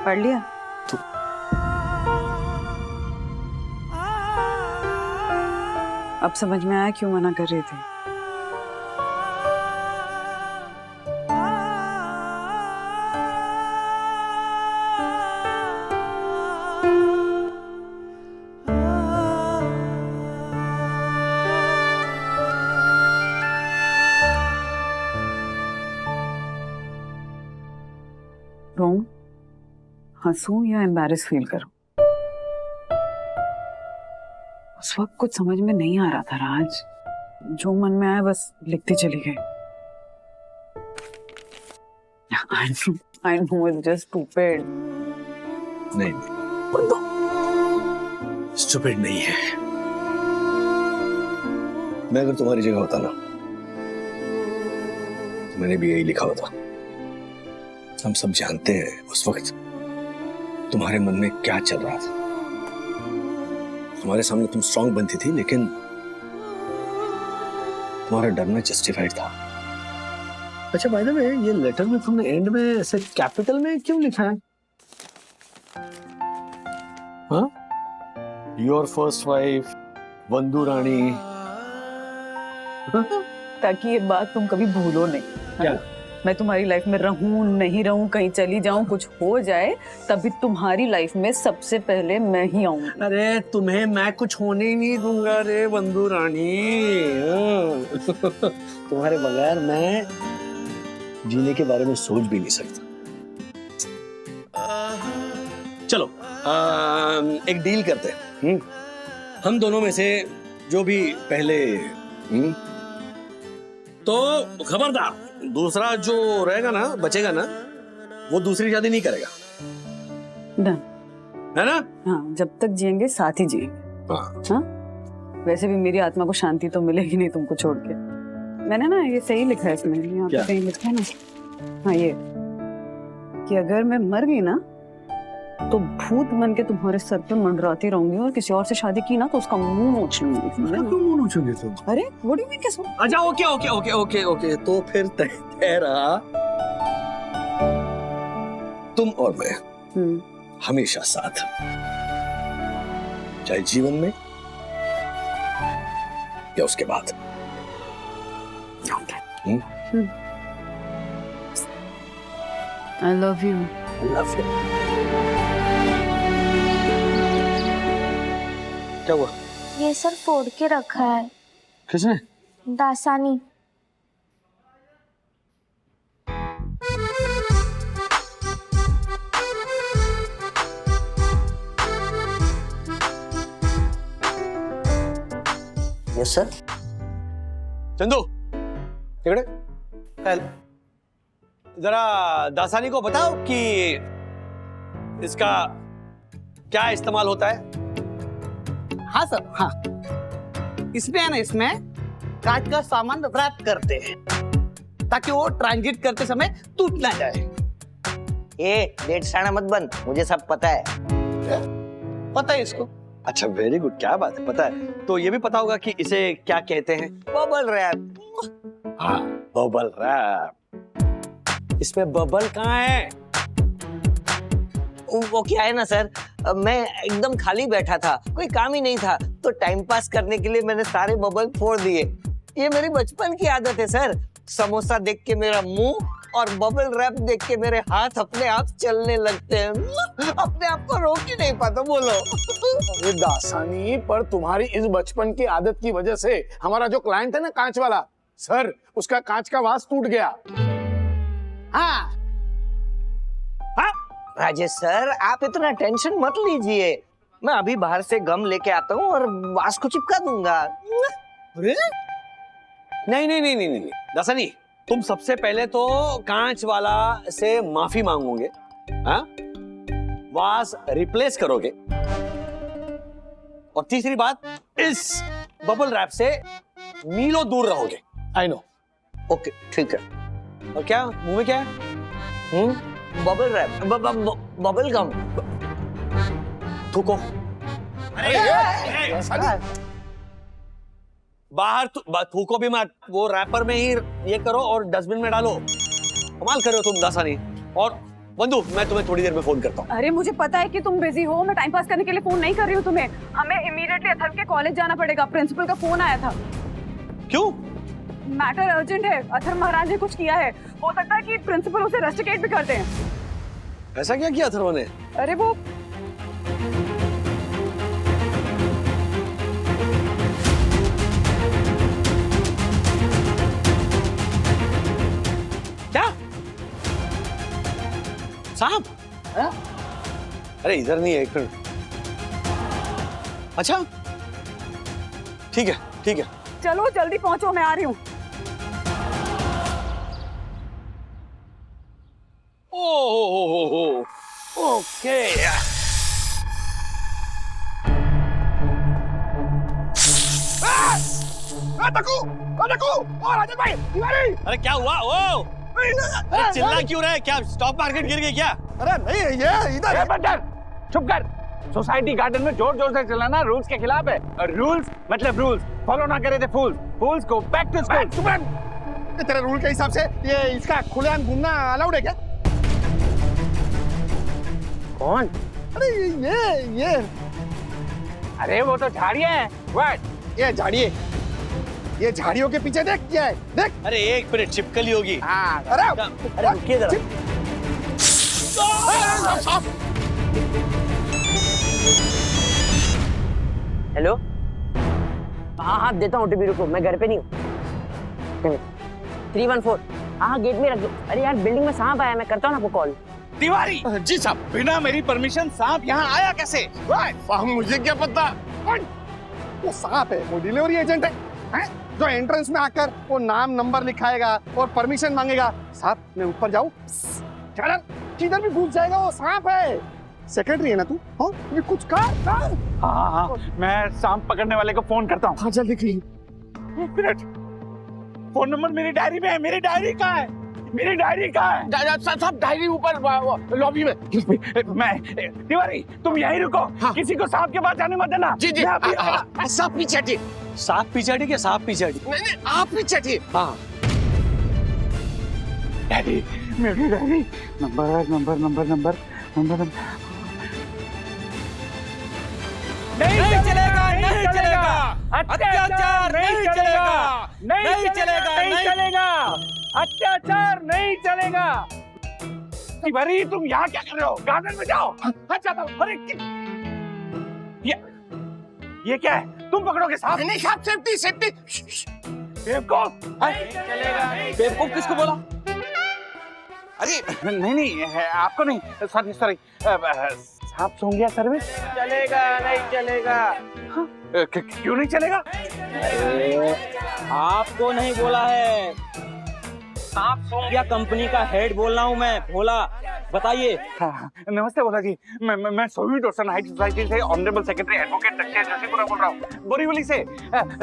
पढ़ लिया? तो अब समझ में आया क्यों मना कर रही थी। रोऊं, हंसूं या एम्बैरेस फील करूं? उस वक्त कुछ समझ में नहीं आ रहा था राज। जो मन में आया बस लिखती चली गई। I know it's just stupid. नहीं, बंदो, स्टूपिड नहीं है। मैं अगर तुम्हारी जगह होता ना तो मैंने भी यही लिखा होता। हम सब जानते हैं उस वक्त तुम्हारे मन में क्या चल रहा था। हमारे सामने तुम स्ट्रांग बनती थी, लेकिन तुम्हारा डरना जस्टिफाइड था। अच्छा बाय द वे, ये लेटर में तुमने एंड में ऐसे कैपिटल में क्यों लिखा है? हाँ? योर फर्स्ट वाइफ बंधु रानी। ताकि ये बात तुम कभी भूलो नहीं। क्या? मैं तुम्हारी लाइफ में रहूं नहीं रहूं, कहीं चली जाऊं, कुछ हो जाए, तभी तुम्हारी लाइफ में सबसे पहले मैं ही आऊंगी। अरे तुम्हें मैं कुछ होने ही नहीं दूंगा रे बंधु रानी। तुम्हारे बगैर मैं जीने के बारे में सोच भी नहीं सकता। चलो एक डील करते हैं। हम दोनों में से जो भी पहले तो खबरदार, दूसरा जो रहेगा ना, बचेगा ना, वो दूसरी शादी नहीं करेगा। डन है ना? हाँ, जब तक जिएंगे साथ ही जिएंगे। हाँ? वैसे भी मेरी आत्मा को शांति तो मिलेगी नहीं तुमको छोड़ के। मैंने ना ये सही लिखा है इसमें, यहाँ पे कहीं लिखा है ना, हाँ ये, कि अगर मैं मर गई ना तो भूत बन के तुम्हारे सर पे मंडराती रहूंगी, और किसी और से शादी की ना तो उसका मुंह नोच लूंगी। तुम मुंह नोचोगे तुम? अरे व्हाट डू यू मीन? कैसे? अच्छा okay okay okay okay okay, तो फिर तय रहा, तुम और मैं हमेशा साथ, चाहे जीवन में या उसके बाद। I love you. Love you. क्या हुआ? ये सर फोड़ के रखा है। किसने? दासानी। Yes sir. चंदू, इकड़े जरा दासानी को बताओ कि इसका क्या इस्तेमाल होता है। हाँ सर, हाँ। इसमें है ना, इसमें कांच का सामान रैप करते हैं ताकि वो ट्रांजिट करते समय टूट ना जाए। ए, डेढ़ साना मत बन, मुझे सब पता है। पता है इसको? अच्छा वेरी गुड, क्या बात है, पता है। तो ये भी पता होगा कि इसे क्या कहते हैं? Bubble wrap. हाँ, बबल रैप। इसमें बबल कहाँ है? वो क्या है ना सर, मैं एकदम खाली बैठा था, कोई काम ही नहीं था, तो टाइम पास करने के लिए मैंने सारे बबल फोड़ दिए। ये मेरी बचपन की आदत है सर। समोसा देख के मेरा मुंह और बबल रैप देख के मेरे हाथ अपने आप चलने लगते हैं। अपने आप को रोक ही नहीं पाता। बोलो। अरे दासानी, पर तुम्हारी इस बचपन की आदत की वजह से हमारा जो क्लाइंट है ना, कांच वाला सर, उसका कांच का वास टूट गया। हाँ हाँ राजेश सर, आप इतना टेंशन मत लीजिए, मैं अभी बाहर से गम लेके आता हूँ और वास को चिपका दूंगा। अरे नहीं नहीं नहीं नहीं नहीं दासानी, तुम सबसे पहले तो कांच वाला से माफी मांगोगे, हाँ? वास रिप्लेस करोगे, और तीसरी बात, इस बबल रैप से मीलों दूर रहोगे। I know. ओके ठीक है। और क्या मुंह में क्या है? Bubble wrap, bubble gum. थूको। बाहर थूको भी मत, वो रैपर में ही ये करो और डस्टबिन में डालो। कमाल कर रहे हो तुम दासानी। और बंधु, मैं तुम्हें थोड़ी देर में फोन करता हूँ। अरे मुझे पता है कि तुम बिजी हो, मैं टाइम पास करने के लिए फोन नहीं कर रही हूँ तुम्हें। हमें इमीडिएटली अथर्व के कॉलेज जाना पड़ेगा, प्रिंसिपल का फोन आया था। क्यों? मैटर अर्जेंट है, अथर्व महाराज ने कुछ किया है, हो सकता है कि प्रिंसिपल उसे रस्टिकेट भी कर दें। ऐसा क्या किया अथर्व ने? अरे वो क्या? सांप? अरे इधर नहीं है, एक मिनट। अच्छा ठीक है, ठीक है। चलो जल्दी पहुंचो, मैं आ रही हूँ। ओह, ओके। अरे क्या हुआ? ओ अरे चिल्ला क्यों रहे? क्या स्टॉक मार्केट गिर गई क्या? अरे नहीं, ये इधर बंदर चुप कर। सोसाइटी गार्डन में जोर जोर से चलाना रूल्स के खिलाफ है, और रूल्स मतलब रूल्स फॉलो ना करे थे फूल्स। फूल्स को बैक टू स्कूल। तेरे रूल के हिसाब से ये इसका खुलेआम घूमना अलाउड है क्या? कौन? अरे ये अरे वो तो झाड़ियां हैं। व्हाट? ये झाड़िए, ये झाड़ियों के पीछे देख क्या है, देख। अरे एक मिनट, छिपकली होगी। अरे अरे रुकिए जरा। हेलो, हाँ हाँ देता हूँ OTP, रुको मैं घर पे नहीं हूँ। 314, हाँ गेट में रख दो। अरे यार बिल्डिंग में सांप आया, मैं करता हूँ ना आपको कॉल। तिवारी जी साहब, बिना मेरी परमिशन सांप यहाँ आया कैसे? मुझे क्या पता? वो सांप है, वो डिलीवरी एजेंट है, जो एंट्रेंस में आकर वो नाम नंबर लिखाएगा और परमिशन मांगेगा। साहब मैं ऊपर जाऊँ? चल किधर भी घुस जाएगा, वो सांप है। सेक्रेटरी है ना तू? हाँ कुछ कर। हाँ, मैं सांप पकड़ने वाले को फोन करता हूँ। हाँ जल्दी की। मिनट, फोन नंबर मेरी डायरी में है। मेरी डायरी कहाँ है? मेरी डायरी कहाँ है? साहब डायरी ऊपर लॉबी में। मैं तिवारी तुम यहीं रुको। हाँ। किसी को सांप के पास जाने मत देना। जी जी। सांप पीछे हटिए। सांप पीछे हटी क्या? सांप पीछे हटी? नहीं आप पीछे हटिए। हाँ। डायरी, मेरी diary. Number number number number number नहीं चलेगा, नहीं चलेगा, अत्याचार नहीं चलेगा, नहीं चलेगा, नहीं चलेगा, अत्याचार नहीं चलेगा। तिवारी तुम यहाँ क्या कर रहे हो? गार्डन में जाओ। अच्छा तो अरे ये क्या है? तुम पकड़ोगे सांप? नहीं साहब, सेफ्टी सेफ्टी। बेवकूफ। बेवकूफ किसको बोला? अरे नहीं है, आपको नहीं, सॉरी सांप सूंघ गया सर्विस। चलेगा, नहीं चलेगा। क्यों नहीं चलेगा? आपको नहीं बोला है, सांप सूंघ गया कंपनी का हेड बोल रहा हूँ मैं, भोला। बताइए। हाँ, नमस्ते भोला जी, मैं सोवी डोसन हाई सोसाइटी से ऑनरेबल सेक्रेटरी एडवोकेट दक्षिण जोशीपुरा बोल रहा हूँ, बोरीवली से।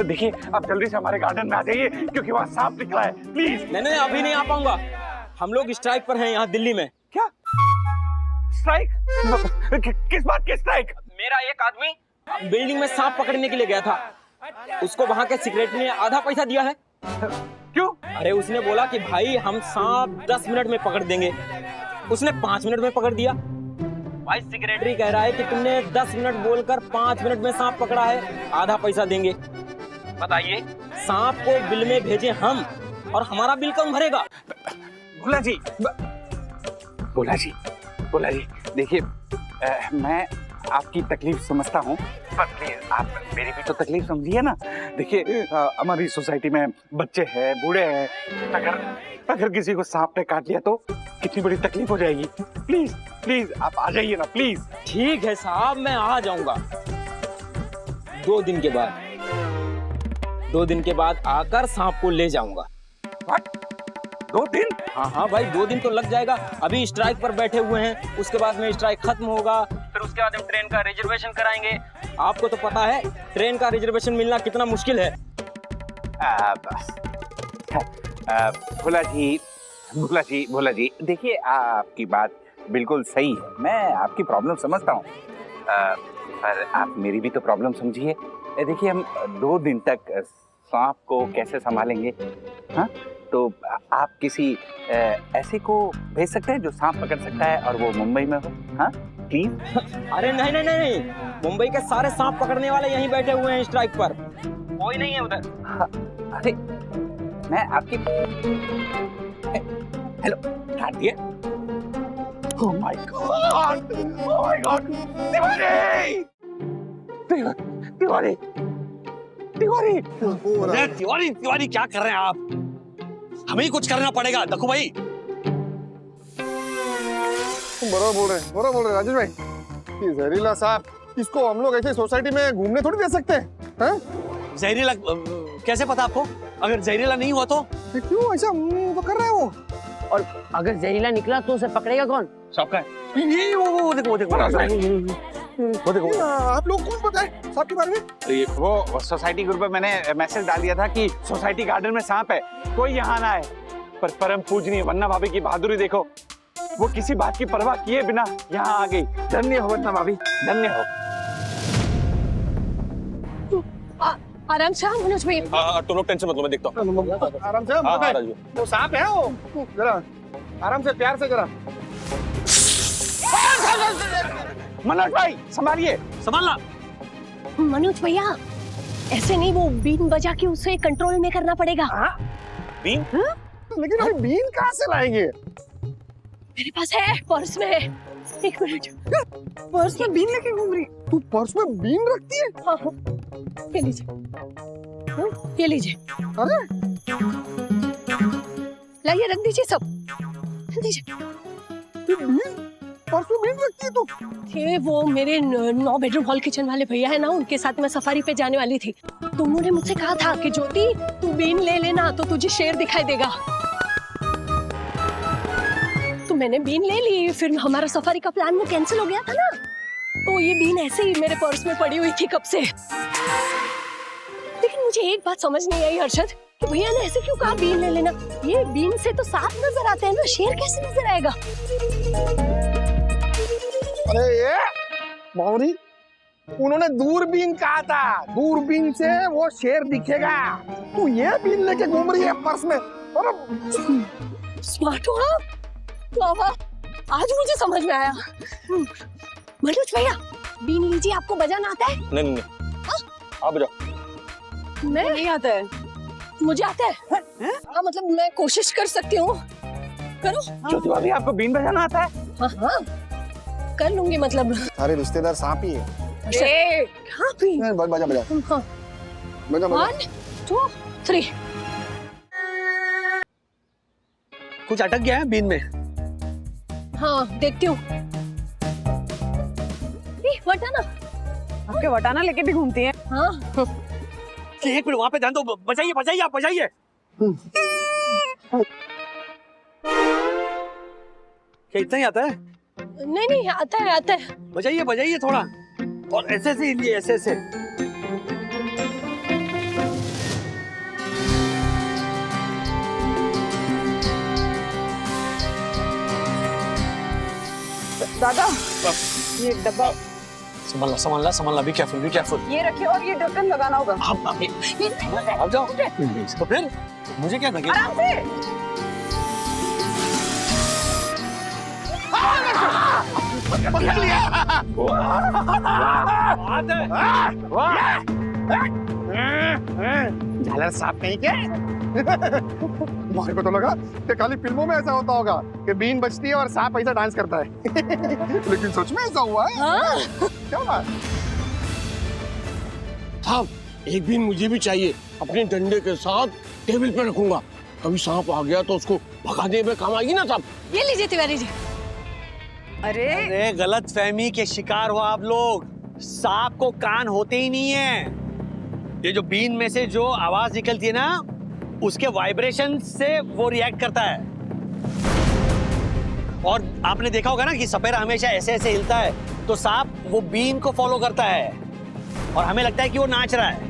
देखिए आप जल्दी से हमारे गार्डन में आ जाइए, क्योंकि वहाँ सांप निकला है, प्लीज। नहीं अभी नहीं आ पाऊंगा, हम लोग स्ट्राइक पर हैं यहाँ दिल्ली में। क्या स्ट्राइक? किस बात की स्ट्राइक? मेरा एक आदमी बिल्डिंग में सांप पकड़ने के लिए गया था, उसको वहाँ के सेक्रेटरी ने आधा पैसा दिया है। क्यों? अरे उसने बोला कि भाई हम सांप 10 मिनट में पकड़ देंगे, उसने 5 मिनट में पकड़ दिया। भाई सेक्रेटरी कह रहा है कि तुमने 10 मिनट बोलकर 5 मिनट में सांप पकड़ा है, आधा पैसा देंगे। बताइए, सांप को बिल में भेजे हम और हमारा बिल कौन भरेगा? भोला जी देखिए, मैं आपकी तकलीफ समझता हूँ, पर प्लीज आप मेरी भी तो तकलीफ समझिए ना। देखिए हमारी सोसाइटी में बच्चे हैं, बूढ़े हैं, अगर किसी को सांप ने काट लिया तो कितनी बड़ी तकलीफ हो जाएगी। प्लीज प्लीज आप आ जाइए ना, प्लीज। ठीक है साहब, मैं आ जाऊंगा 2 दिन के बाद। 2 दिन के बाद आकर सांप को ले जाऊंगा। 2 दिन? हाँ भाई 2 दिन तो लग जाएगा, अभी स्ट्राइक पर बैठे हुए हैं, उसके बाद में स्ट्राइक खत्म होगा, फिर उसके बाद हम ट्रेन का रिजर्वेशन कराएंगे। आपको तो पता है ट्रेन का रिजर्वेशन मिलना कितना मुश्किल है। भोला जी देखिए, आपकी बात बिल्कुल सही है, मैं आपकी प्रॉब्लम समझता हूँ। पर आप मेरी भी तो प्रॉब्लम समझिए। देखिए हम 2 दिन तक सांप को कैसे संभालेंगे? हाँ, तो आप किसी ऐसे को भेज सकते हैं जो सांप पकड़ सकता है और वो मुंबई में हो। हाँ प्लीज। अरे नहीं नहीं नहीं, मुंबई के सारे सांप पकड़ने वाले यहीं बैठे हुए हैं स्ट्राइक पर, कोई नहीं है उधर। हाँ, अरे मैं आपकी हेलो काट दिया। Oh my God, oh my God, Tiwari Tiwari Tiwari Tiwari Tiwari क्या कर रहे हैं आप? हमें ही कुछ करना पड़ेगा देखो भाई। बड़ा बोल रहे राजेश भाई। ये जहरीला सांप, इसको हम लोग ऐसे सोसाइटी में घूमने थोड़ी दे सकते हैं। हाँ? जहरीला कैसे पता आपको? अगर जहरीला नहीं हुआ तो? क्यों ऐसा तो कर रहा है वो? और अगर जहरीला निकला तो उसे पकड़ेगा कौन? सांप का ये वो देखो आप लोग कौन बताए सांप के बारे में? वो सोसाइटी ग्रुप में मैंने मैसेज डाल दिया था कि सोसाइटी गार्डन में सांप है, कोई यहाँ ना आए। पर परम पूजनीय वन्ना भाभी की बहादुरी देखो, वो किसी बात की परवाह किए बिना यहाँ आ गई। धन्य हो वन्ना भाभी, धन्य हो। आराम से आओ मनोज भाई। तुम लोग टेंशन मत लो, मैं देखता हूँ। आराम से वो सांप है वो, जरा आराम से प्यार से जरा। मनोज भाई संभालिए, संभालना। मनोज भैया ऐसे नहीं, वो बीन बजा के उसे कंट्रोल में करना पड़ेगा। बीन? लेकिन अभी बीन कहाँ से लाएंगे? मेरे पास है, पर्स में है। एक मिनट, पर्स में बीन लेके घूम रही। तू पर्स में बीन रखती है? हाँ हाँ, ये लीजिए। हाँ, ये लीजिए। अरे लाइए, रख दीजिए सब, रख दीजिए। पर्स में बीन रखती है तू? ये वो मेरे 9 बेडरूम हॉल किचन वाले भैया है ना, उनके साथ मैं सफारी पे जाने वाली थी, तो उन्होंने मुझसे कहा था कि ज्योति तू बीन ले लेना तो तुझे शेर दिखाई देगा। तो मैंने बीन ले ली, फिर हमारा सफारी का प्लान वो कैंसिल हो गया था ना, तो ये बीन ऐसे ही मेरे पर्स में पड़ी हुई थी कब से। लेकिन मुझे एक बात समझ नहीं आई हर्षद, कि भैया ने ऐसे क्यों कहा बीन ले लेना? ये बीन से तो सांप नजर आते हैं ना, शेर कैसे नजर आएगा? अरे ये बावरी, उन्होंने दूरबीन कहा था, दूरबीन से वो शेर दिखेगा। तू ये बीन लेके घूम रही है पर्स में? अरे स्मार्ट हो आप, वाह, आज मुझे समझ में आया। मनोज भैया बीन लीजिए, आपको बजाना आता है? नहीं आप बजाओ। मैं नहीं आता है, मुझे आता है। हाँ मतलब मैं कोशिश कर सकती हूँ, करो। ज्योति भाभी आपको बीन बजाना आता है? हाँ हाँ कर लूंगी, मतलब सारे रिश्तेदार सांप ही है। हाँ भी बजा बजा हाँ। बजा बजा। 1 2 3। कुछ अटक गया है बीन में। हाँ देखती हूँ। वटाना, आपके वटाना लेके भी घूमती है। हाँ एक मिनट वहां पे ध्यान दो, बजाइए बजाइए आप बजाइए। क्या इतना ही आता है? नहीं नहीं आता है, आता है। बजाइए बजाइए थोड़ा, और ऐसे ऐसे हिलिए, ऐसे ऐसे। दादा ये डब्बा संभालना संभालना संभालना, बी केयरफुल बी केयरफुल। ये रखिए और ये ढक्कन लगाना होगा। आप जाओ। तो फिर मुझे क्या लगे? आराम से। झालर सांप नहीं क्या? मुझे को तो लगा कि खाली फिल्मों में ऐसा होता होगा कि बीन बजती है और सांप ऐसा डांस करता है। लेकिन सच में ऐसा हुआ है। हाँ? क्या बात? साहब एक बीन मुझे भी चाहिए, अपने डंडे के साथ टेबल पे रखूंगा, कभी सांप आ गया तो उसको भगाने में काम आएगी ना साहब। ये लीजिए तिवारी जी। अरे गलत फहमी के शिकार हो आप लोग, सांप को कान होते ही नहीं है। ये जो बीन में से जो आवाज निकलती है ना, उसके वाइब्रेशन से वो रिएक्ट करता है। और आपने देखा होगा ना कि सपेरा हमेशा ऐसे ऐसे हिलता है, तो सांप वो बीन को फॉलो करता है और हमें लगता है कि वो नाच रहा है।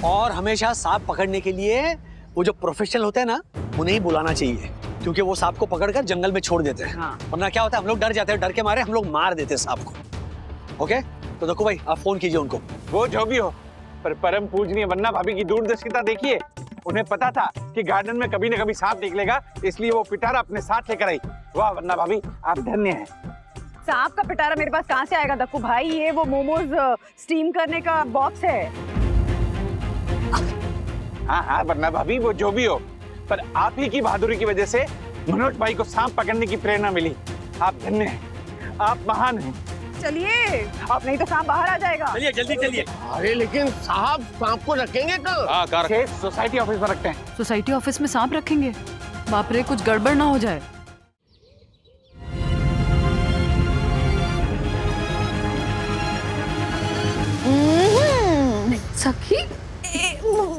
और हमेशा सांप पकड़ने के लिए वो जो प्रोफेशनल होते हैं ना, उन्हें ही बुलाना चाहिए, क्योंकि वो सांप को पकड़कर जंगल में छोड़ देते हैं। हाँ। वरना क्या होता है, हम लोग डर जाते हैं, डर के मारे हम लोग मार देते हैं सांप को। ओके, तो देखो भाई, आप फोन कीजिए उनको। वो जो भी हो, पर परम पूजनीय वरना भाभी की दूरदर्शिता देखिए। उन्हें पता था कि गार्डन में कभी न कभी सांप निकलेगा, इसलिए वो पिटारा अपने साथ लेकर आई। वाह वरना भाभी, आप धन्य हैं। सांप का पिटारा मेरे पास कहाँ से आएगा दक्कू भाई? ये वो मोमोज स्टीम करने का बॉक्स है। हाँ हाँ वरना भाभी, वो जो भी हो, पर आप ही की बहादुरी की वजह से मनोज भाई को सांप पकड़ने की प्रेरणा मिली। आप धन्य हैं, आप महान हैं। चलिए, आप नहीं तो सांप बाहर आ जाएगा। चलिए जल्दी चलिए। अरे लेकिन साहब, सांप को रखेंगे कहाँ? शेष सोसाइटी ऑफिस में रखते हैं। सोसाइटी ऑफिस में सांप रखेंगे? बाप रे, कुछ गड़बड़ ना हो जाए। सखी,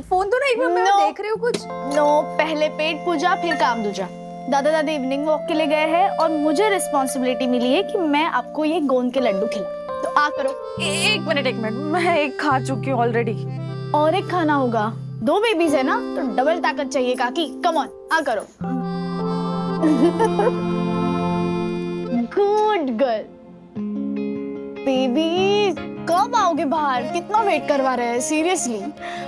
फोन तो नहीं, मैं देख रही हूँ कुछ। नो, पहले पेट पूजा फिर काम दूजा। दादा दादी इवनिंग वॉक के लिए गए हैं और मुझे रिस्पॉन्सिबिलिटी मिली है कि मैं आपको ये गोंद के लड्डू खिलाऊं। तो आ करो। एक मिनट, मैं एक खा चुकी हूँ ऑलरेडी। और एक खाना होगा, 2 बेबीज है ना, तो डबल ताकत चाहिए काकी। कम ऑन, आ करो। Good girl. बेबी कब आओगे बाहर? कितना वेट करवा रहे हैं सीरियसली?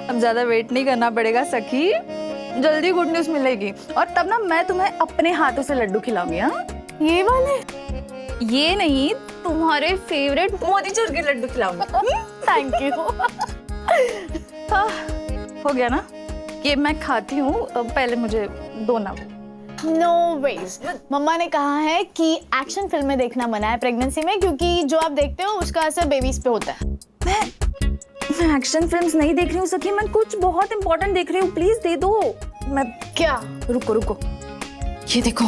अब ज्यादा वेट नहीं करना पड़ेगा सखी, जल्दी गुड न्यूज मिलेगी और तब ना मैं तुम्हें अपने हाथों से लड्डू खिलाऊंगी। हाँ, ये वाले? ये नहीं, तुम्हारे फेवरेट मोतीचूर के लड्डू खिलाऊंगी। Thank you. हो गया ना? ये मैं खाती हूँ, पहले मुझे दो ना। No veg. मम्मा ने कहा है कि एक्शन फिल्में देखना मना है प्रेगनेंसी में, क्योंकि जो आप देखते हो उसका असर बेबीज पे होता है। मैं एक्शन फिल्म्स नहीं देख रही हूँ सखी, मैं कुछ बहुत इंपॉर्टेंट देख रही हूँ, प्लीज दे दो। मैं क्या? रुको रुको, ये देखो।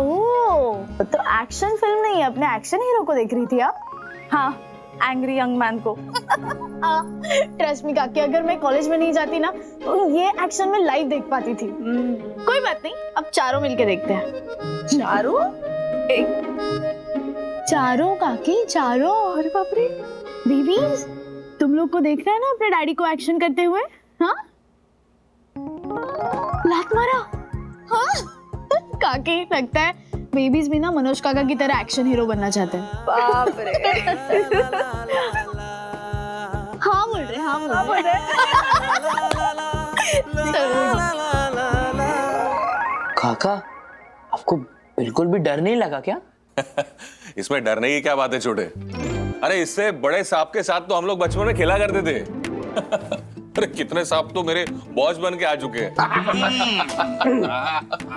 ओह, तो एक्शन फिल्म नहीं, अपने एक्शन हीरो को देख रही थी आप? हाँ, एंग्री यंग मैन को। ट्रस्ट मी काकी, अगर मैं कॉलेज में नहीं जाती ना तो ये एक्शन में लाइव देख पाती थी। कोई बात नहीं, अब चारों मिलके देखते हैं। चारों? चारों काकी, चारों। अरे बाप रे, बेबीज तुम लोग को देखना है ना अपने डैडी को एक्शन करते हुए? हाँ, लात मारा। हाँ काकी, लगता है बेबीज भी ना मनोज काका की तरह एक्शन हीरो बनना चाहते हैं। बाप रे। हाँ बोल रहे, हाँ बोल रहे। काका, आपको बिल्कुल भी डर नहीं लगा क्या? इसमें डरने की क्या बात है छोटे? अरे इससे बड़े सांप के साथ तो हम लोग बचपन में खेला करते थे। अरे कितने सांप तो मेरे बॉस बन के आ चुके हैं।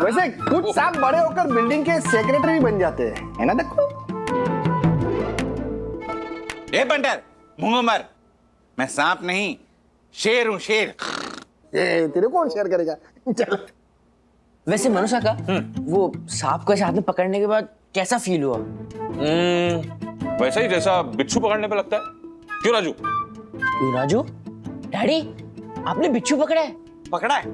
वैसे कुछ सांप बड़े होकर बिल्डिंग के सेक्रेटरी भी बन जाते हैं, है ना? देखो। ए बंडर, मुंह मर। मैं सांप नहीं, शेर हूँ, शेर। ये तेरे कौन शेयर करेगा? चल। वैसे मनोज काका, वो सांप को हाथ में पकड़ने के बाद कैसा फील हुआ? वैसा ही जैसा बिच्छू पकड़ने पे लगता है। क्यों राजू? क्यों राजू? डैडी, आपने बिच्छू पकड़ा है? पकड़ा है?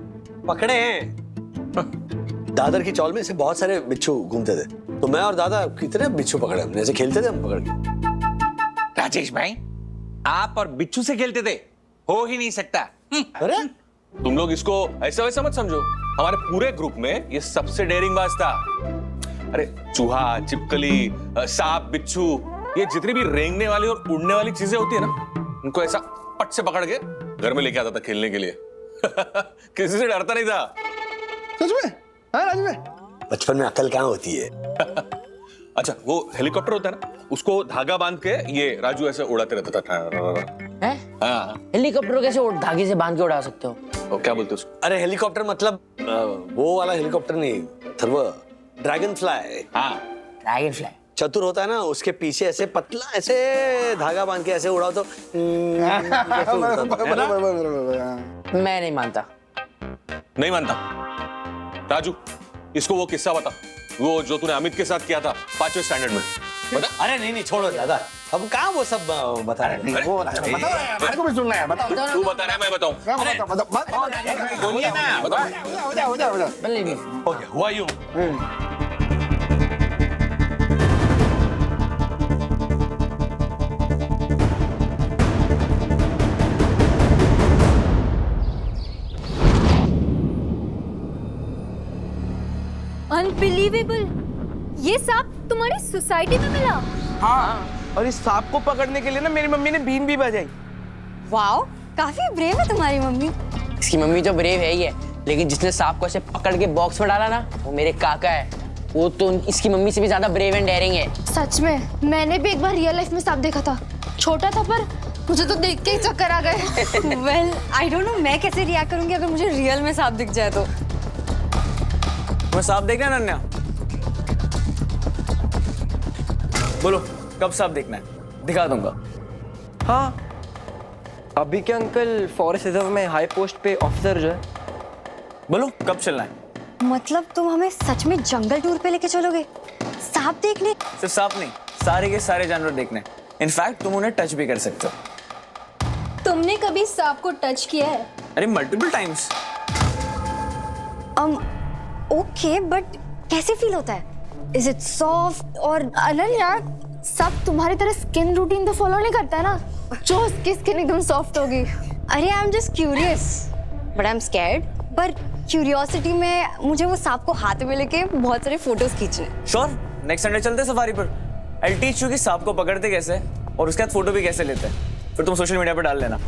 पकड़े हैं। दादर की चौल में से बहुत सारे बिच्छू घूमते थे, तो मैं और दादा कितने बिच्छू पकड़े हमने, ऐसे खेलते थे हम पकड़ के। राजेश भाई, आप और बिच्छू से खेलते थे? हो ही नहीं सकता। अरे तुम लोग इसको ऐसा वैसा मत समझो, हमारे पूरे ग्रुप में ये सबसे डेयरिंग बाज था। अरे चूहा, छिपकली, सांप, बिच्छू, ये जितनी भी रेंगने वाली और उड़ने वाली चीजें होती है ना, उनको ऐसा पट से पकड़ के घर में लेके आता था खेलने के लिए। किसी से डरता नहीं था। सच में? हाँ राजू भाई, बचपन में अकल कहाँ होती है? अच्छा, वो हेलीकॉप्टर होता है ना, उसको धागा बांध के ये राजू ऐसे उड़ाते रहता था। हाँ, हेलीकॉप्टर कैसे धागे से बांध के उड़ा सकते हो? और क्या बोलते उसको? अरे हेलीकॉप्टर मतलब वो वाला हेलीकॉप्टर नहीं, वो ड्रैगन फ्लाई। हाँ, ड्रैगन फ्लाई चतुर होता है ना, उसके पीछे ऐसे पतला ऐसे धागा बांध के ऐसे उड़ाओ तो कैसे उड़ता था, है ना? मैं नहीं मानता। नहीं मानता? राजू, इसको वो किस्सा बता, वो जो तूने अमित के साथ किया था 5वें स्टैंडर्ड में, बता। अरे नहीं छोड़ो दादा, अब कहाँ वो सब बता रहे हैं। बताओ यार, मेरे को भी सुनना है। बताओ। तू बता रहा है, मैं बताऊं? बोलिए ना। हो जा। ओके, हुआ यूं। अनबिलीवेबल, ये सांप तुम्हारी सोसाइटी में मिला? हाँ, और इस सांप को पकड़ने के लिए ना मेरी मम्मी ने बीन भी बजाई। वाओ, काफी ब्रेव है तुम्हारी मम्मी। इसकी मम्मी तो ब्रेव है ही है, लेकिन जिसने सांप को ऐसे पकड़ के बॉक्स में डाला ना, वो मेरे काका है। वो तो इसकी मम्मी से भी ज्यादा ब्रेव एंड डेयरिंग है। सच में, मैंने भी एक बार रियल लाइफ में सांप देखा था। छोटा था पर मुझे तो देख के ही चक्कर आ गए। वेल, आई डोंट नो मैं कैसे रिएक्ट करूंगी अगर मुझे रियल में सांप दिख जाए तो। मैं सांप देखना है नन्या? बोलो कब सांप देखना है, दिखा दूंगा। हाँ, अभी के अंकल फॉरेस्ट रिजर्व में हाई पोस्ट पे ऑफिसर जो है। बोलो कब चलना है? मतलब तुम हमें सच में जंगल टूर पे लेके चलोगे, सांप देखने? सिर्फ सांप नहीं, सारे के सारे जानवर देखने। इनफैक्ट तुम उन्हें टच भी कर सकते हो। तुमने कभी सांप को टच किया है? अरे मल्टीपल टाइम्स। ओके, बट कैसे फील होता है? इज इट सॉफ्ट और अनन्या, सब तुम्हारी तरह स्किन रूटीन तो फॉलो नहीं करता है ना, जो उसकी स्किन एकदम सॉफ्ट होगी। अरे I am just curious, but I am scared. पर क्यूरियोसिटी में मुझे वो सांप को हाथ में लेके बहुत सारे फोटोज खींचने। श्योर, नेक्स्ट संडे चलते हैं सफारी पर। आई टीच यू कि सांप को पकड़ते कैसे और उसके बाद फोटो भी कैसे लेते हैं, फिर तुम सोशल मीडिया पर डाल लेना।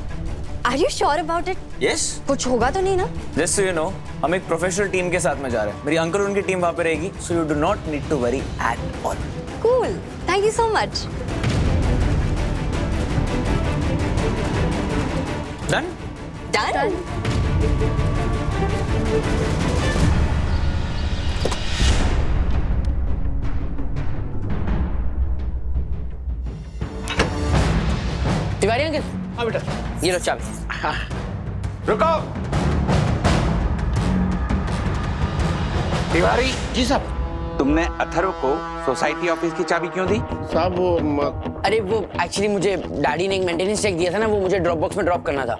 Are you sure about it? Yes. कुछ होगा तो नहीं ना? जस्ट सो यू नो, हम एक प्रोफेशनल टीम के साथ में जा रहे हैं। मेरी अंकल उनकी टीम वहां पे रहेगी, so you do not need to worry at all. Cool, thank you so much. Done? Done. Tiwari uncle. हाँ बेटा। ये लो चाबी। रुको। तिवारी जी साहब। तुमने अथर्व को सोसाइटी ऑफिस की चाबी क्यों दी? साहब वो अरे वो एक्चुअली मुझे डैडी ने एक मेंटेनेंस चेक दिया था ना, वो मुझे ड्रॉप बॉक्स में ड्रॉप करना था।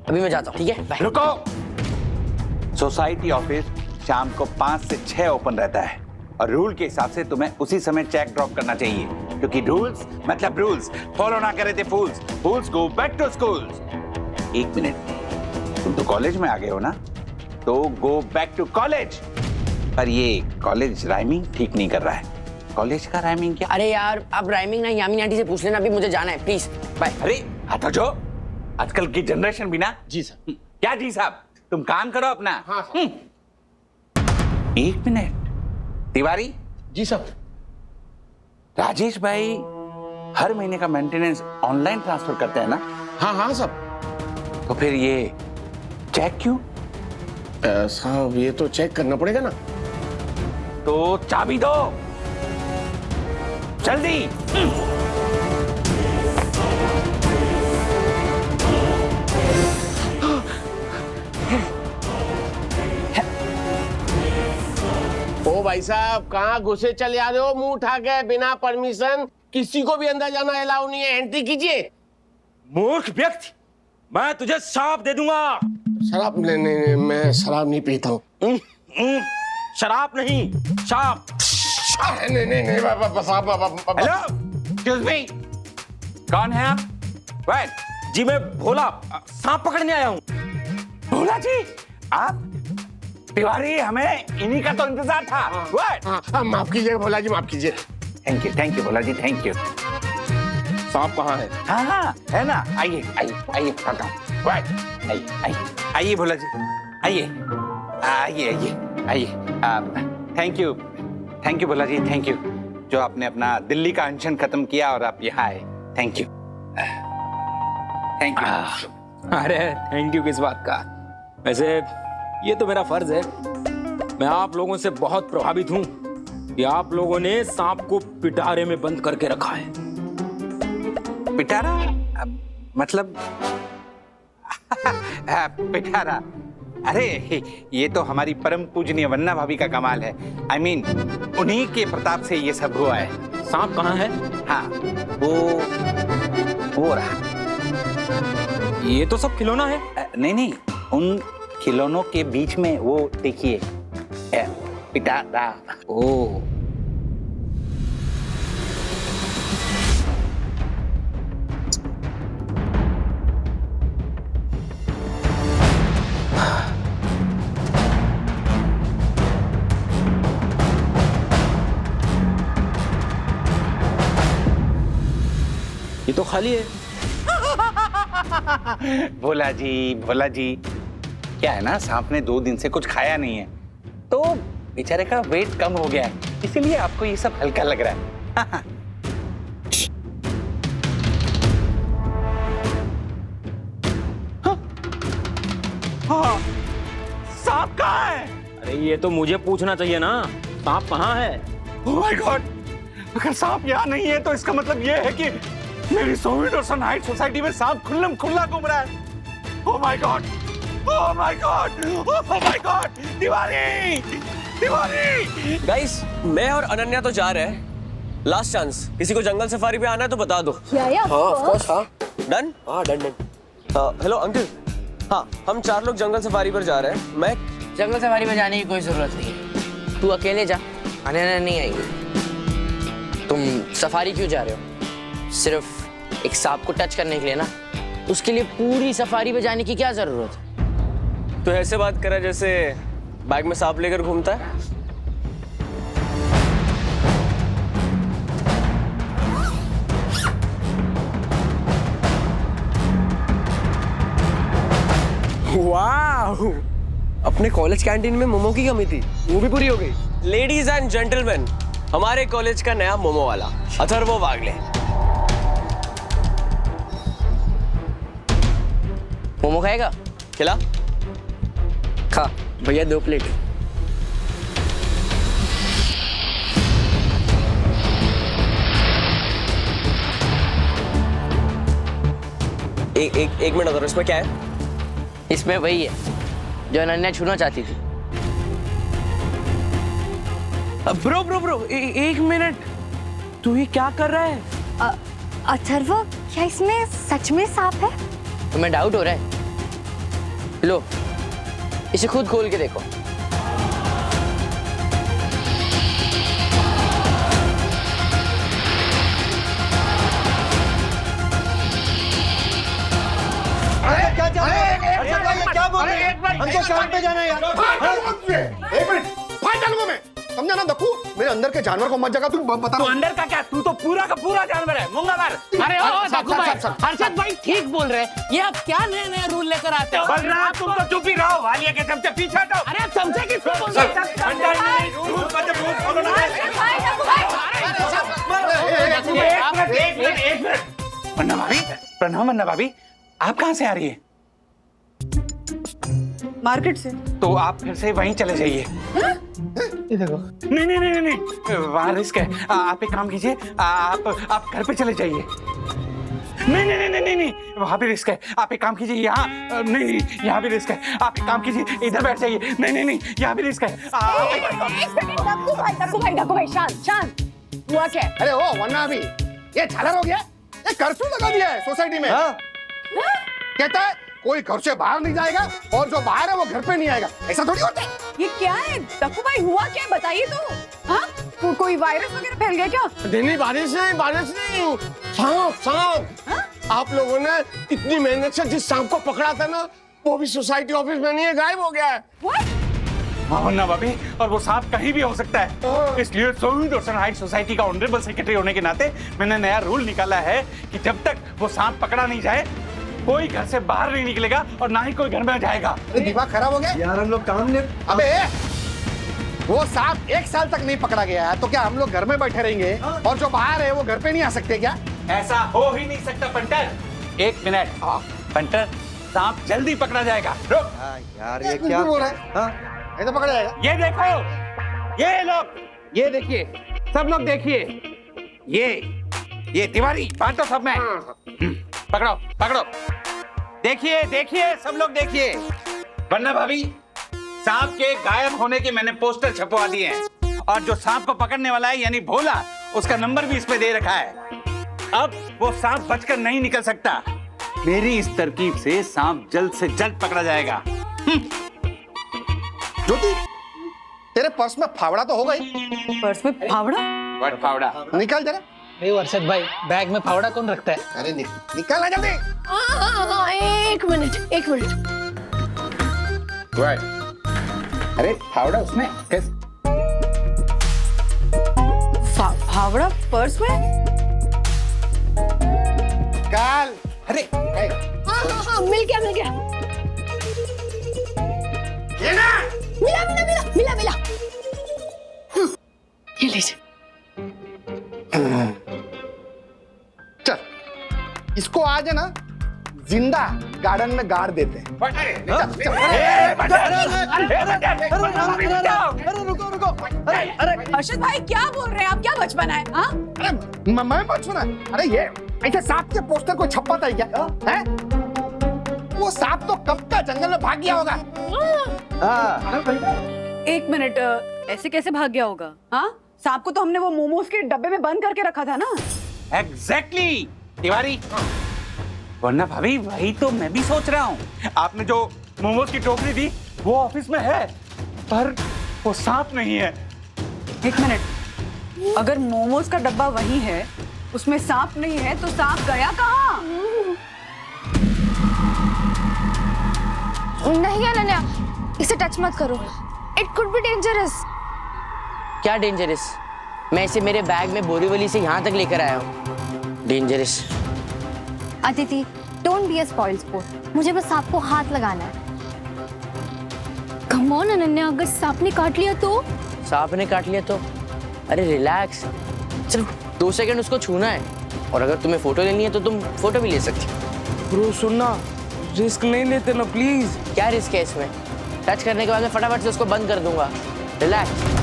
अभी मैं जाता हूँ, ठीक है? बाय। रुको। सोसाइटी ऑफिस शाम को 5 से 6 ओपन रहता है और रूल के हिसाब से तुम्हें उसी समय चेक ड्रॉप करना चाहिए, क्योंकि रूल्स मतलब रूल्स फॉलो ना करे थे फूल्स। फूल्स गो बैक टू स्कूल्स। एक मिनट, तुम तो कॉलेज में आ गए हो ना, तो गो बैक टू कॉलेज। पर ये कॉलेज राइमिंग ठीक नहीं कर रहा है। कॉलेज का राइमिंग क्या? अरे यार, आप राइमिंग ना यामिनी आंटी से पूछ लेना, अभी मुझे जाना है, प्लीज। बाय। अरे हटो जो, आजकल की जनरेशन भी ना। जी साहब। क्या जी साहब, तुम काम करो अपना। हाँ। एक मिनट, तिवारी जी साहब। राजेश भाई हर महीने का मेंटेनेंस ऑनलाइन ट्रांसफर करते हैं ना? हाँ हाँ साहब। तो फिर ये चेक क्यों? साहब ये तो चेक करना पड़ेगा ना। तो चाबी दो जल्दी। ओ भाई साहब, कहाँ घुसे चले आ रहे हो मुंह उठा के बिना परमिशन? किसी को भी अंदर जाना अलाउ नहीं है, एंट्री कीजिए। मूर्ख व्यक्ति, मैं तुझे श्राप दे दूंगा। शराब नहीं, मैं शराब नहीं पीता हूँ। शराब नहीं, शाप। नहीं हेलो, एक्सक्यूज मी, कौन है आप? वेट। जी मैं भोला, सांप पकड़ने आया हूँ। भोला जी, आप? तिवारी, हमें इन्हीं का तो इंतजार था। वेट। माफ कीजिए भोला जी, माफ कीजिए। Thank you Bhola ji, thank you. सांप कहाँ है? हाँ हाँ है ना, आइए आइए आइए, खाता हूँ। वेट, आइए आइए आइए भोला जी, आइए आइए आइए आइए। Thank you Bhola ji, thank you, जो आपने अपना दिल्ली का अनशन खत्म किया और आप यहाँ आए। Thank you, thank you. अरे थैंक यू किस बात का, वैसे ये तो मेरा फर्ज है। मैं आप लोगों से बहुत प्रभावित हूँ कि आप लोगों ने सांप को पिटारे में बंद करके रखा है। पिटारा मतलब? पिटारा? अरे ये तो हमारी परम पूजनीय वन्ना भाभी का कमाल है। I mean, उन्हीं के प्रताप से ये सब हुआ है। सांप कहाँ है? हाँ, वो रहा। ये तो सब खिलौना है। नहीं, उन खिलौनों के बीच में वो देखिए, पिटारा। ओह, ये तो खाली है। भोला जी क्या है ना, सांप ने 2 दिन से कुछ खाया नहीं है तो बेचारे का वेट कम हो गया है, इसीलिए आपको ये सब हल्का लग रहा है। हाँ, सांप कहाँ है? अरे ये तो मुझे पूछना चाहिए ना, सांप कहाँ है? ओह माय गॉड, अगर सांप यहाँ नहीं है तो इसका मतलब ये है कि मेरी सोवियत और सनहाइट सोसाइटी में सांप खुल्लम खुल्ला घूम रहा है। Oh my God, oh my God, oh my God, Tiwari, Tiwari. Guys, मैं और अनन्या तो जा रहे हैं। लास्ट चांस, किसी को जंगल सफारी पे आना है तो बता दो। या ऑफ कोर्स, हाँ डन, हाँ डन। हेलो अंकल, हाँ हम 4 लोग जंगल सफारी पर जा रहे हैं। मैं जंगल सफारी में जाने की कोई जरूरत नहीं है, तू अकेले जा, अनन्या नहीं आएगी। तुम सफारी क्यों जा रहे हो? सिर्फ एक सांप को टच करने के लिए ना? उसके लिए पूरी सफारी पे जाने की क्या जरूरत है? तो ऐसे बात करा जैसे बैग में सांप लेकर घूमता है। वाह, अपने कॉलेज कैंटीन में मोमो की कमी थी, वो भी पूरी हो गई। लेडीज एंड जेंटलमैन, हमारे कॉलेज का नया मोमो वाला अथर्व वागले। मोमो खाएगा? खिला। खा भैया, 2 प्लेट। एक मिनट अगर, इसमें क्या है? इसमें वही है जो अनन्या छूना चाहती थी। ब्रो, एक मिनट, तू ये क्या कर रहा है? अथर्व, क्या इसमें सच में सांप है? तुम्हें डाउट हो रहा है? लो, इसे खुद खोल के देखो। क्या बोल रहे हैं? हमको काम पे जाना है यार। एक मिनट, फाइल डालूंगा मैं, समझा ना दक्कू? मेरे अंदर के जानवर को मत जगा, तू बता। तू अंदर का क्या, तू तो पूरा का पूरा जानवर है, मूंगा मार। अरे ओ दक्कू भाई, हर्षद भाई ठीक बोल रहे हैं। ये आप क्या नए रूल लेकर आते हो? बलराम, तुम तो चुप ही रहो, वालिया के चमचे पीछे हटो। अरे आप चमचे किसको बोल रहे हैं? वन्ना भाभी, प्रणाम वन्ना भाभी, आप कहाँ से आ रही है? मार्केट से। तो आप फिर से वहीं चले जाइए। ये देखो। नहीं, वहाँ रिस्क है। आप एक काम कीजिए, आप घर पे चले जाइए। नहीं, वहाँ भी रिस्क है। आप एक काम कीजिए, यहाँ नहीं, यहाँ भी रिस्क है। आप एक काम कीजिए, इधर बैठ जाइए। नहीं, यहाँ भी रिस्क है। दक्कू भाई, शांत। हुआ क्या? अरे ओ वन्ना अभी ये झालर हो गया, ये कर्फ्यू लगा दिया है सोसाइटी में। कहता है कोई घर से बाहर नहीं जाएगा और जो बाहर है वो घर पे नहीं आएगा। ऐसा थोड़ी होता है। ये क्या है दक्कू भाई, हुआ क्या बताइए तो। हाँ, कोई वायरस वगैरह फैल गया क्या? नहीं, बारिश नहीं, सांप। आप लोगों ने इतनी मेहनत से जिस सांप को पकड़ा था ना, वो भी सोसाइटी ऑफिस में नहीं है, गायब हो गया है। हाँ वन्ना भाभी, और वो सांप कहीं भी हो सकता है। इसलिए सोवियत और सनहाइट सोसाइटी का ऑनरेबल सेक्रेटरी होने के नाते मैंने नया रूल निकाला है कि जब तक वो सांप पकड़ा नहीं जाए, कोई घर से बाहर नहीं निकलेगा और ना ही कोई घर में जाएगा। दिमाग खराब हो गया यार, हम लोग काम ले। अबे वो सांप 1 साल तक नहीं पकड़ा गया है तो क्या हम लोग घर में बैठे रहेंगे और जो बाहर है वो घर पे नहीं आ सकते क्या? ऐसा हो ही नहीं सकता पंटर। 1 मिनट पंटर, सांप जल्दी पकड़ा जाएगा। रुक यार, ये क्या हो रहा है? ये तो पकड़ा जाएगा। ये देखो, ये लोग, ये देखिए, सब लोग देखिए, ये तिवारी बांटो सब में। पकड़ो। देखिए, सब लोग देखिए। वन्ना भाभी, सांप के गायब होने के मैंने पोस्टर छपवा दिए हैं और जो सांप को पकड़ने वाला है यानी भोला, उसका नंबर भी इस पे दे रखा है। अब वो सांप बचकर नहीं निकल सकता। मेरी इस तरकीब से सांप जल्द से जल्द पकड़ा जाएगा। ज्योति, तेरे पर्स में फावड़ा तो होगा ही। पर्स में फावड़ा? व्हाट फावड़ा? निकाल जरा। अर्षद भाई, बैग में फावड़ा कौन रखता है? अरे निकालना जल्दी। एक मिनट। अरे फावड़ा उसमें कैसे? फावड़ा पर्स में? निकाल। अरे हाँ हाँ मिल गया ये ना मिला ये लीजिए। चल इसको आज है ना जिंदा गार्डन में गाड़ देते हैं। रुको अर्शद भाई क्या बोल रहे हैं आप? क्या बचपना है? हाँ? अरे मैं बचपना, अरे ये ऐसे सांप के पोस्टर को छपाता है क्या है? वो सांप तो कब का जंगल में भाग गया होगा। एक मिनट, ऐसे कैसे भाग गया होगा? हाँ, सांप को तो हमने वो मोमोज के डब्बे में बंद करके रखा था ना। एग्जैक्टली तिवारी, वरना भाभी वही तो मैं भी सोच रहा हूँ। आपने जो मोमोज की टोकरी दी वो ऑफिस में है, पर वो सांप नहीं है। एक मिनट, अगर मोमोज का डब्बा वही है, उसमें सांप नहीं है, तो सांप गया कहाँ? नहीं अनन्या, इसे टच मत करो, इट कुड बी डेंजरस। क्या डेंजरस? मैं इसे मेरे बैग में बोरीवली से यहाँ तक लेकर आया हूँ। Dangerous? Aditi, don't be a spoil sport, मुझे बस सांप को हाथ लगाना है। कम ऑन अनन्या, अगर सांप ने काट लिया तो? सांप ने काट लिया तो? अरे रिलैक्स, सिर्फ 2 सेकंड उसको छूना है, और अगर तुम्हें फोटो लेनी है तो तुम फोटो भी ले सकते हो। ब्रो सुनना, रिस्क नहीं लेते ना प्लीज। क्या रिस्क है इसमें? टच करने के बाद मैं फटाफट से उसको बंद कर दूंगा। रिलैक्स।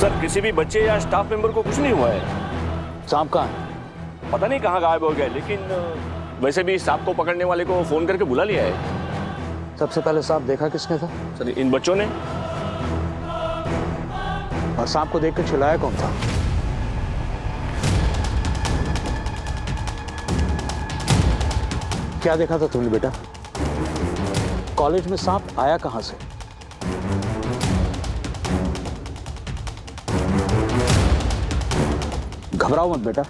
सर किसी भी बच्चे या स्टाफ मेंबर को कुछ नहीं हुआ है। सांप कहाँ है? पता नहीं कहाँ गायब हो गया, लेकिन वैसे भी सांप को पकड़ने वाले को फोन करके बुला लिया है। सबसे पहले सांप देखा किसने था? सर इन बच्चों ने। और सांप को देख कर चिल्लाया कौन था? क्या देखा था तुमने बेटा? कॉलेज में सांप आया कहां से? घबराओ मत बेटा,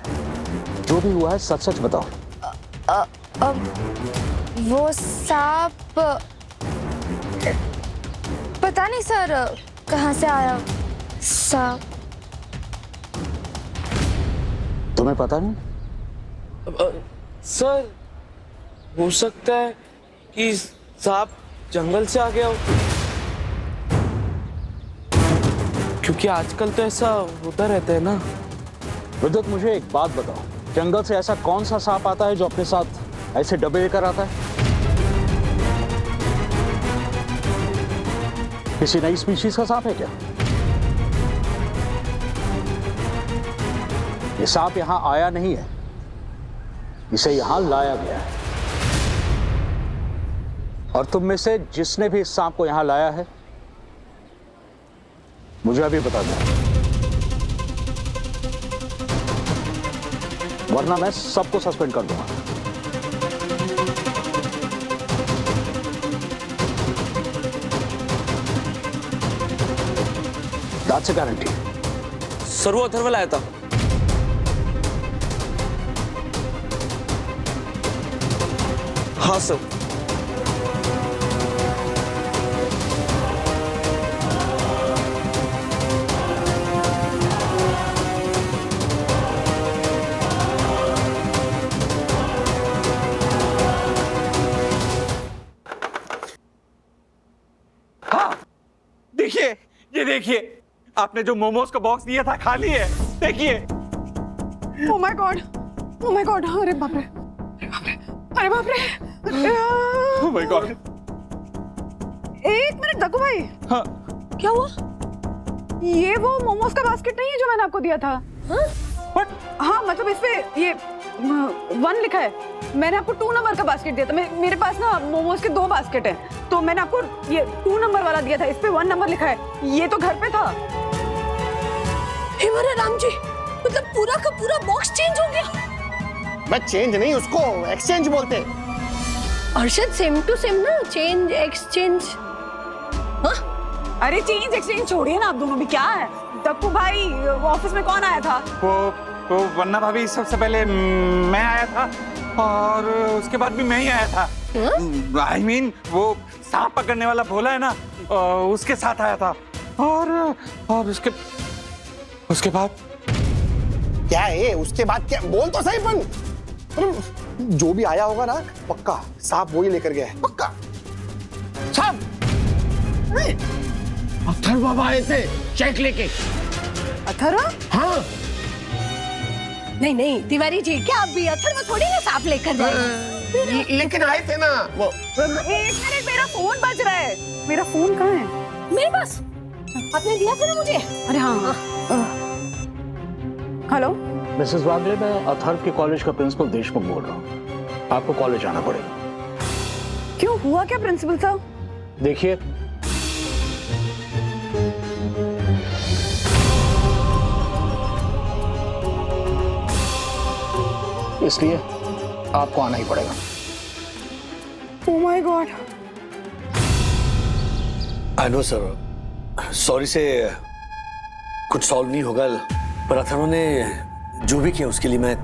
जो भी हुआ है सच सच बताओ। वो सांप पता नहीं सर कहाँ से आया सांप। तुम्हें पता नहीं? सर हो सकता है कि सांप जंगल से आ गया हो, क्योंकि आजकल तो ऐसा होता रहता है ना। विद्युत, मुझे एक बात बताओ, जंगल से ऐसा कौन सा सांप आता है जो अपने साथ ऐसे डब्बे लेकर आता है? किसी नई स्पीशीज का सांप है क्या? ये सांप यहां आया नहीं है, इसे यहां लाया गया है। और तुम में से जिसने भी इस सांप को यहां लाया है, मुझे अभी बता दो, वरना मैं सबको सस्पेंड कर दूंगा। That's a guarantee. सर वो अथर्वल आया था। हाँ सर। देखिए, ये देखिए, आपने जो मोमोज का बॉक्स दिया था खाली है। देखिए। ओह माय गॉड, अरे बाप रे, अरे बाप रे। Oh my God. एक मिनट दक्कू भाई। हाँ। क्या हुआ? ये वो मोमोज का बास्केट नहीं है जो मैंने आपको दिया था? हाँ मतलब इस पे ये 1 लिखा है। मैंने आपको 2 नंबर का बास्केट दिया था। मेरे पास ना मोमोज के 2 बास्केट हैं, तो मैंने आपको ये 2 नंबर वाला दिया था। इस पे 1 नंबर लिखा है। ये तो घर पे था। हे मेरे राम जी, मतलब पूरा का पूरा बॉक्स चेंज हो गया? मैं चेंज नहीं, उसको एक्सचेंज बोलते। अर्शद, सेम टू सेम ना, चेंज एक्सचेंज। हाँ अरे चेंज एक्सचेंज छोड़िए ना आप दोनों भी, क्या है? टप्पू भाई ऑफिस में कौन आया था? वो वरना भाभी सबसे पहले मैं आया था और उसके बाद भी मैं ही आया था। I mean, वो सांप पकड़ने वाला भोला है ना, उसके साथ आया था और उसके बाद क्या है उसके बाद? क्या बोल तो सही। पण जो भी आया होगा ना, पक्का सांप वही लेकर गया है, पक्का। सांप? अथर्व बाबा आए थे चेक लेके। अथर्व? हाँ। नहीं नहीं तिवारी जी, क्या आप भी अथर्व थोड़ी ना सांप लेकर जाए? लेकिन आए थे ना वो। एक मिनट, मेरा फोन बज रहा है। मेरा फोन कहाँ है? मेरे पास। आपने दिया था ना मुझे? अरे हाँ। हेलो मिसेस वागले, मैं अथर्व के कॉलेज का प्रिंसिपल देशमुख बोल रहा हूँ। आपको कॉलेज आना पड़ेगा। क्यों, हुआ क्या प्रिंसिपल साहब? देखिए, इसलिए आपको आना ही पड़ेगा। Oh my God. I know sir, sorry से कुछ सॉल्व नहीं होगा, पर अथर्व ने जो भी किया उसके लिए मैं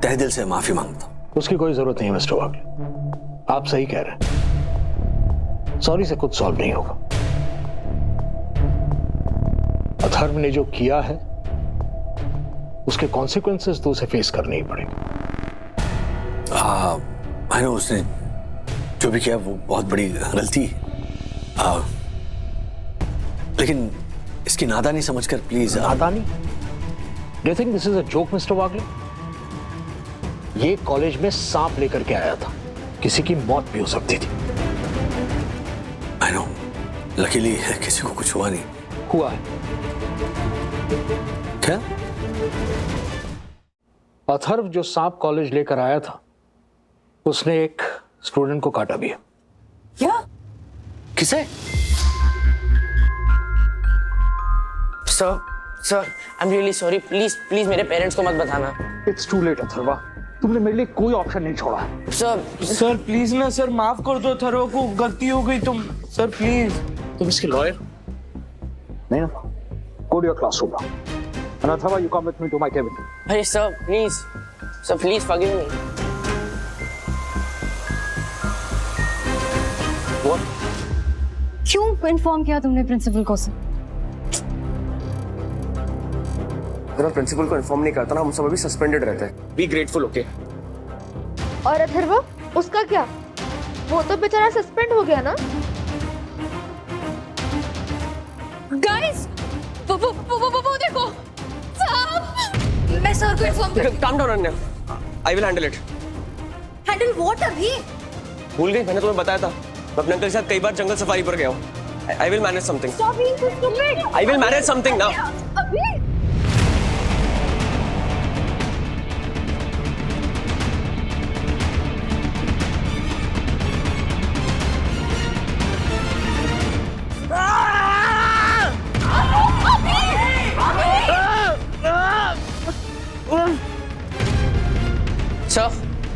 तहे दिल से माफी मांगता हूँ। उसकी कोई जरूरत नहीं है मिस्टर वागले, आप सही कह रहे हैं। सॉरी से कुछ सॉल्व नहीं होगा। अथर्व ने जो किया है उसके कॉन्सिक्वेंसेस तो उसे फेस करने ही पड़ेंगे। आई नो, उसने जो भी किया वो बहुत बड़ी गलती, लेकिन इसकी नादानी समझकर प्लीज। नादानी? Do you think this is a joke, mister Wagle? ये कॉलेज में सांप लेकर के आया था, किसी की मौत भी हो सकती थी। आई नो, लकीली किसी को कुछ हुआ नहीं। हुआ है। क्या? अथर्व जो सांप कॉलेज लेकर आया था, उसने एक स्टूडेंट को काटा भी है। क्या? किसे? Sir I am really sorry, please मेरे पेरेंट्स को मत बताना। इट्स टू लेट अथर्वा, तुमने मेरे लिए कोई ऑप्शन नहीं छोड़ा है। सर प्लीज ना सर, माफ कर दो अथर्व को, गलती हो गई। तुम सर प्लीज। तुम इसके लॉयर नहीं ना? Go to your classroom now and Atharva you come with me to my cabin. अरे सर प्लीज फॉरगिव मी। क्यों इन्फॉर्म किया तुमने प्रिंसिपल को? से अगर प्रिंसिपल को इन्फॉर्म नहीं करता ना, हम सब अभी सस्पेंडेड रहते हैं। Be grateful, okay? और अथर्व, उसका क्या? वो तो बेचारा सस्पेंड हो गया ना। गाइस, वो देखो सांप। मैं सर को इन्फॉर्म कर। Calm down Ananya, I will handle it. Handle what? अभी भूल गई? मैंने तुम्हें बताया था, मैं अपने अंकल के साथ कई बार जंगल सफारी पर गया हूँ। I will manage something. Stop being so stupid. I will manage something now. Abhi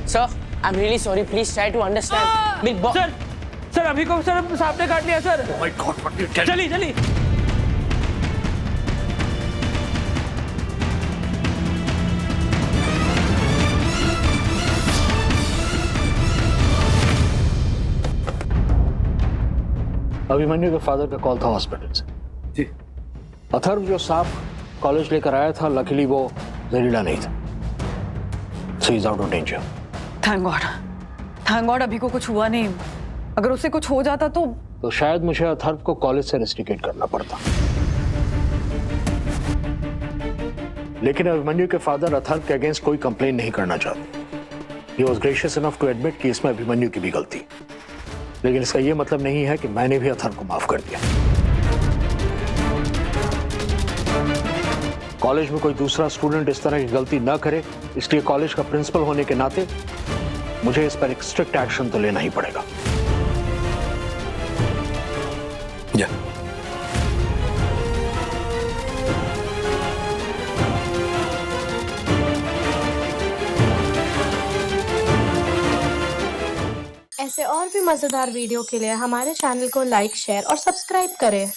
sir I am really sorry, please try to understand. Sir Abhi को सर सांप ने काट लिया sir. Oh my God, what did you tell? चलिए। अभिमन्यु के फादर का कॉल था हॉस्पिटल से। जी। अथर्व जो सांप कॉलेज लेकर आया था, लकीली वो जहरीला नहीं था। So he's out of danger. Thank God अभी को कुछ हुआ नहीं। अगर उसे कुछ हो जाता तो शायद मुझे अथर्व को कॉलेज से रेस्ट्रिकेट करना पड़ता। लेकिन अभिमन्यु के फादर अथर्व के अगेंस्ट कोई कंप्लेन नहीं करना चाहते। He was gracious enough to admit कि इसमें अभिमन्यु की भी गलती, लेकिन इसका यह मतलब नहीं है कि मैंने भी अथर्व को माफ कर दिया। कॉलेज में कोई दूसरा स्टूडेंट इस तरह की गलती ना करे, इसलिए कॉलेज का प्रिंसिपल होने के नाते मुझे इस पर एक स्ट्रिक्ट एक्शन तो लेना ही पड़ेगा। ऐसे और भी मजेदार वीडियो के लिए हमारे चैनल को लाइक, शेयर और सब्सक्राइब करें।